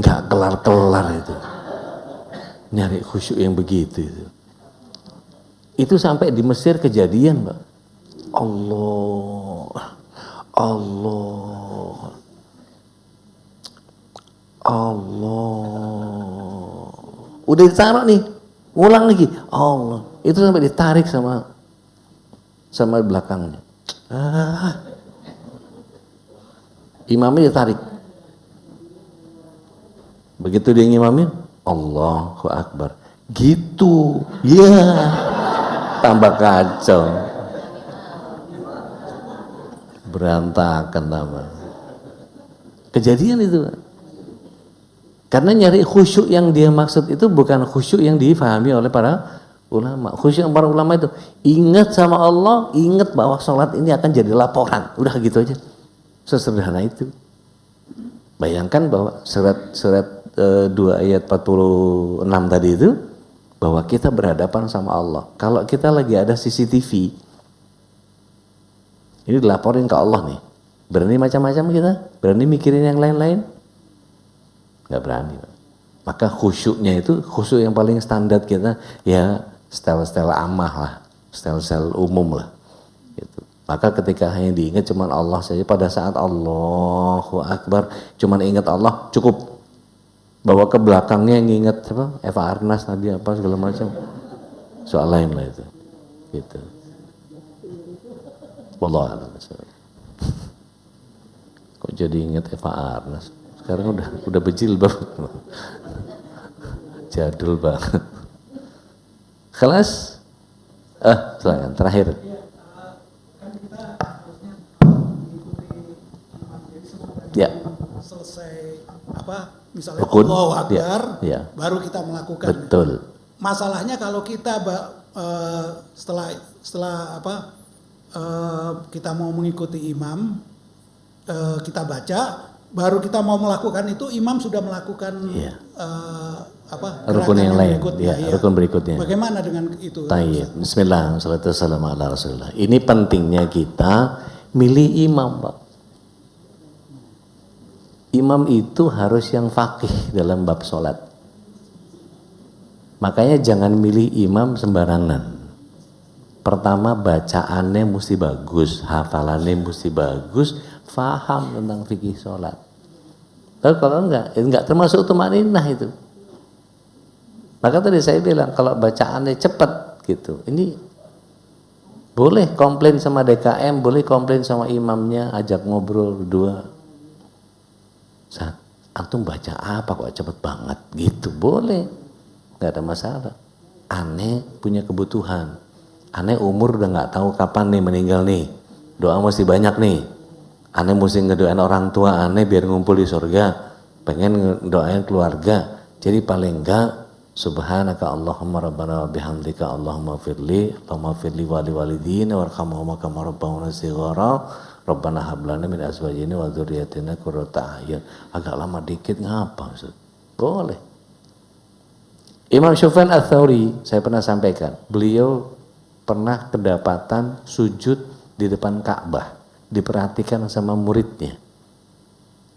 nggak kelar-kelar itu. Nyari khusyuk yang begitu itu. Itu sampai di Mesir kejadian, Mbak. Allah. Udah ditaruh nih, ulang lagi. Allah. Itu sampai ditarik sama belakangnya. Imamnya ditarik. Begitu dia ngimamin, Allahu Akbar. Gitu. Ya. Tambah kacau. Berantakan tambah. Kejadian itu. Karena nyari khusyuk yang dia maksud itu bukan khusyuk yang difahami oleh para ulama. Khusyuk para ulama itu ingat sama Allah, ingat bahwa sholat ini akan jadi laporan. Udah gitu aja. Sesederhana itu. Bayangkan bahwa surat 2 ayat 46 tadi itu, bahwa kita berhadapan sama Allah. Kalau kita lagi ada CCTV, ini dilaporin ke Allah nih. Berani macam-macam kita? Berani mikirin yang lain-lain? Nggak berani. Maka khusyuknya itu, khusyuk yang paling standar kita, ya style-style amah lah, style-style umum lah. Gitu. Maka ketika hanya diingat cuman Allah saja, pada saat Allahu Akbar, cuman ingat Allah, cukup. Bawa ke belakangnya yang ingat apa? Eva Arnas tadi apa segala macam. Soal lain lah itu. Gitu. Wallahu a'lam. Kok jadi ingat Eva Arnas? Sekarang udah bejilbab. Jadul banget. Kelas? Silakan terakhir. Ya. Selesai apa? Misalnya Rukun. Allahu Akbar, Ya. baru kita melakukan. Betul. Masalahnya kalau kita setelah apa? Kita mau mengikuti imam, kita baca, baru kita mau melakukan itu, imam sudah melakukan rukun yang lain, berikutnya, ya, rukun berikutnya. Bagaimana dengan itu? Tayyib. Bismillah, salatu wassalamu ala Rasulillah. Ini pentingnya kita milih imam, Pak. Imam itu harus yang faqih dalam bab sholat. Makanya jangan milih imam sembarangan. Pertama, bacaannya mesti bagus, hafalannya mesti bagus, faham tentang fikih sholat. Tapi kalau enggak termasuk tumaninah itu. Maka tadi saya bilang kalau bacaannya cepat gitu, ini boleh komplain sama DKM, boleh komplain sama imamnya, ajak ngobrol berdua. Saat antum baca apa kok cepet banget gitu, boleh, nggak ada masalah. Aneh punya kebutuhan, aneh umur udah nggak tahu kapan nih meninggal nih, doa mesti banyak nih. Aneh mesti ngedoain orang tua aneh biar ngumpul di surga, pengen ngedoain keluarga. Jadi paling enggak subhanaka Allahumma rabbana wa bihamdika Allahumma firli wali walidina warhamhuma kama rabbawna shighara rabbana hab lana min azwajina wa dzurriyyatina qurrata a'yun. Agak lama dikit ngapa Ustaz? Boleh. Imam Sufyan Ats-Tsauri saya pernah sampaikan, beliau pernah kedapatan sujud di depan Ka'bah, diperhatikan sama muridnya.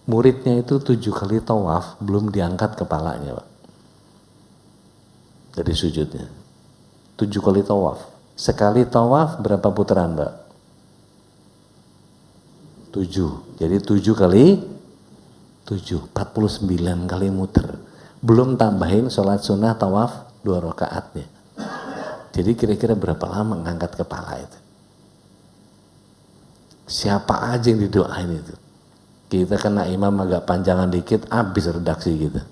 Muridnya itu 7 kali tawaf belum diangkat kepalanya, Pak. Dari sujudnya. 7 kali tawaf. Sekali tawaf berapa putaran, Mbak? 7. Jadi 7 kali 7, 49 kali muter. Belum tambahin sholat sunnah tawaf 2 rakaatnya. Jadi kira-kira berapa lama ngangkat kepala itu? Siapa aja yang didoain itu? Kita kena imam agak panjangan dikit, habis redaksi kita.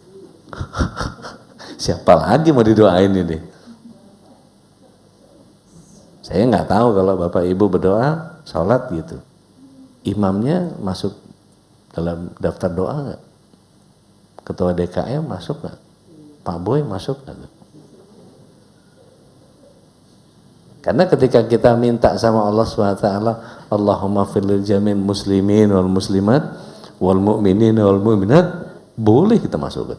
Siapa lagi mau didoain ini? Saya nggak tahu kalau Bapak Ibu berdoa, sholat gitu. Imamnya masuk dalam daftar doa nggak? Ketua DKM masuk nggak? Pak Boy masuk nggak? Karena ketika kita minta sama Allah SWT, Allahumma firlil jamin muslimin wal muslimat wal mu'minin wal mu'minat, boleh kita masuk.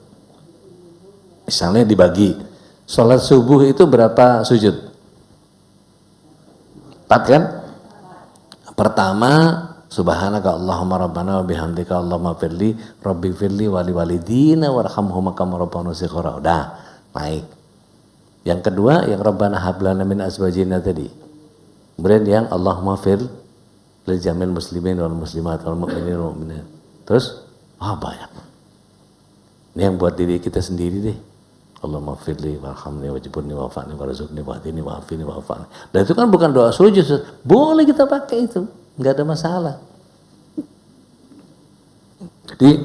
Misalnya dibagi, sholat subuh itu berapa sujud? 4 kan? Pertama subhanaka Allahumma rabbana wa bihamdika Allahumma firli rabbi firli wali walidina warhamhuma kama rabbana shighara. Udah, naik. Yang kedua yang rabbana hablana min azwajina tadi. Kemudian yang Allahumma fir lil jamil muslimin wal muslimat wal mu'minin wal mu'minat. Terus banyak. Ini yang buat diri kita sendiri deh. Allahumma firli warhamni wajibni wa'afani warzuqni wa'adini wa'afini wa'afani. Dan itu kan bukan doa sujud. Boleh kita pakai itu. Enggak ada masalah. Jadi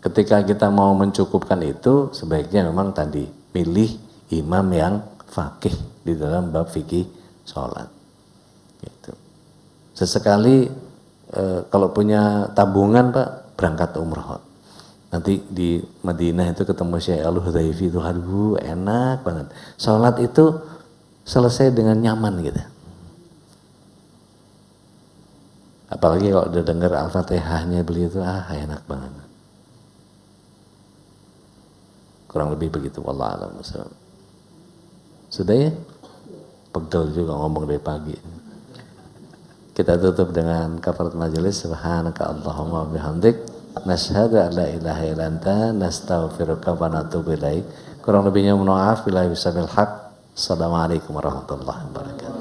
ketika kita mau mencukupkan itu sebaiknya memang tadi pilih imam yang faqih di dalam bab fikih sholat. Gitu. Sesekali kalau punya tabungan Pak berangkat umroh. Nanti di Madinah itu ketemu Syekh Al-Hudayfi itu, aduh enak banget. Sholat itu selesai dengan nyaman gitu. Apalagi kalau udah dengar Al-Fatihahnya beliau itu, enak banget. Kurang lebih begitu, wallahu a'lam. Sudah ya? Pegel juga ngomong dari pagi. Kita tutup dengan kafarat majelis. Subhanaka Allahumma bihamdik. Nashhadu an la ilaha illa anta nastaghfiruka wa natubu ilaik. Kurang lebihnya mohon maaf, billahi wabil haq. Assalamualaikum warahmatullahi wabarakatuh.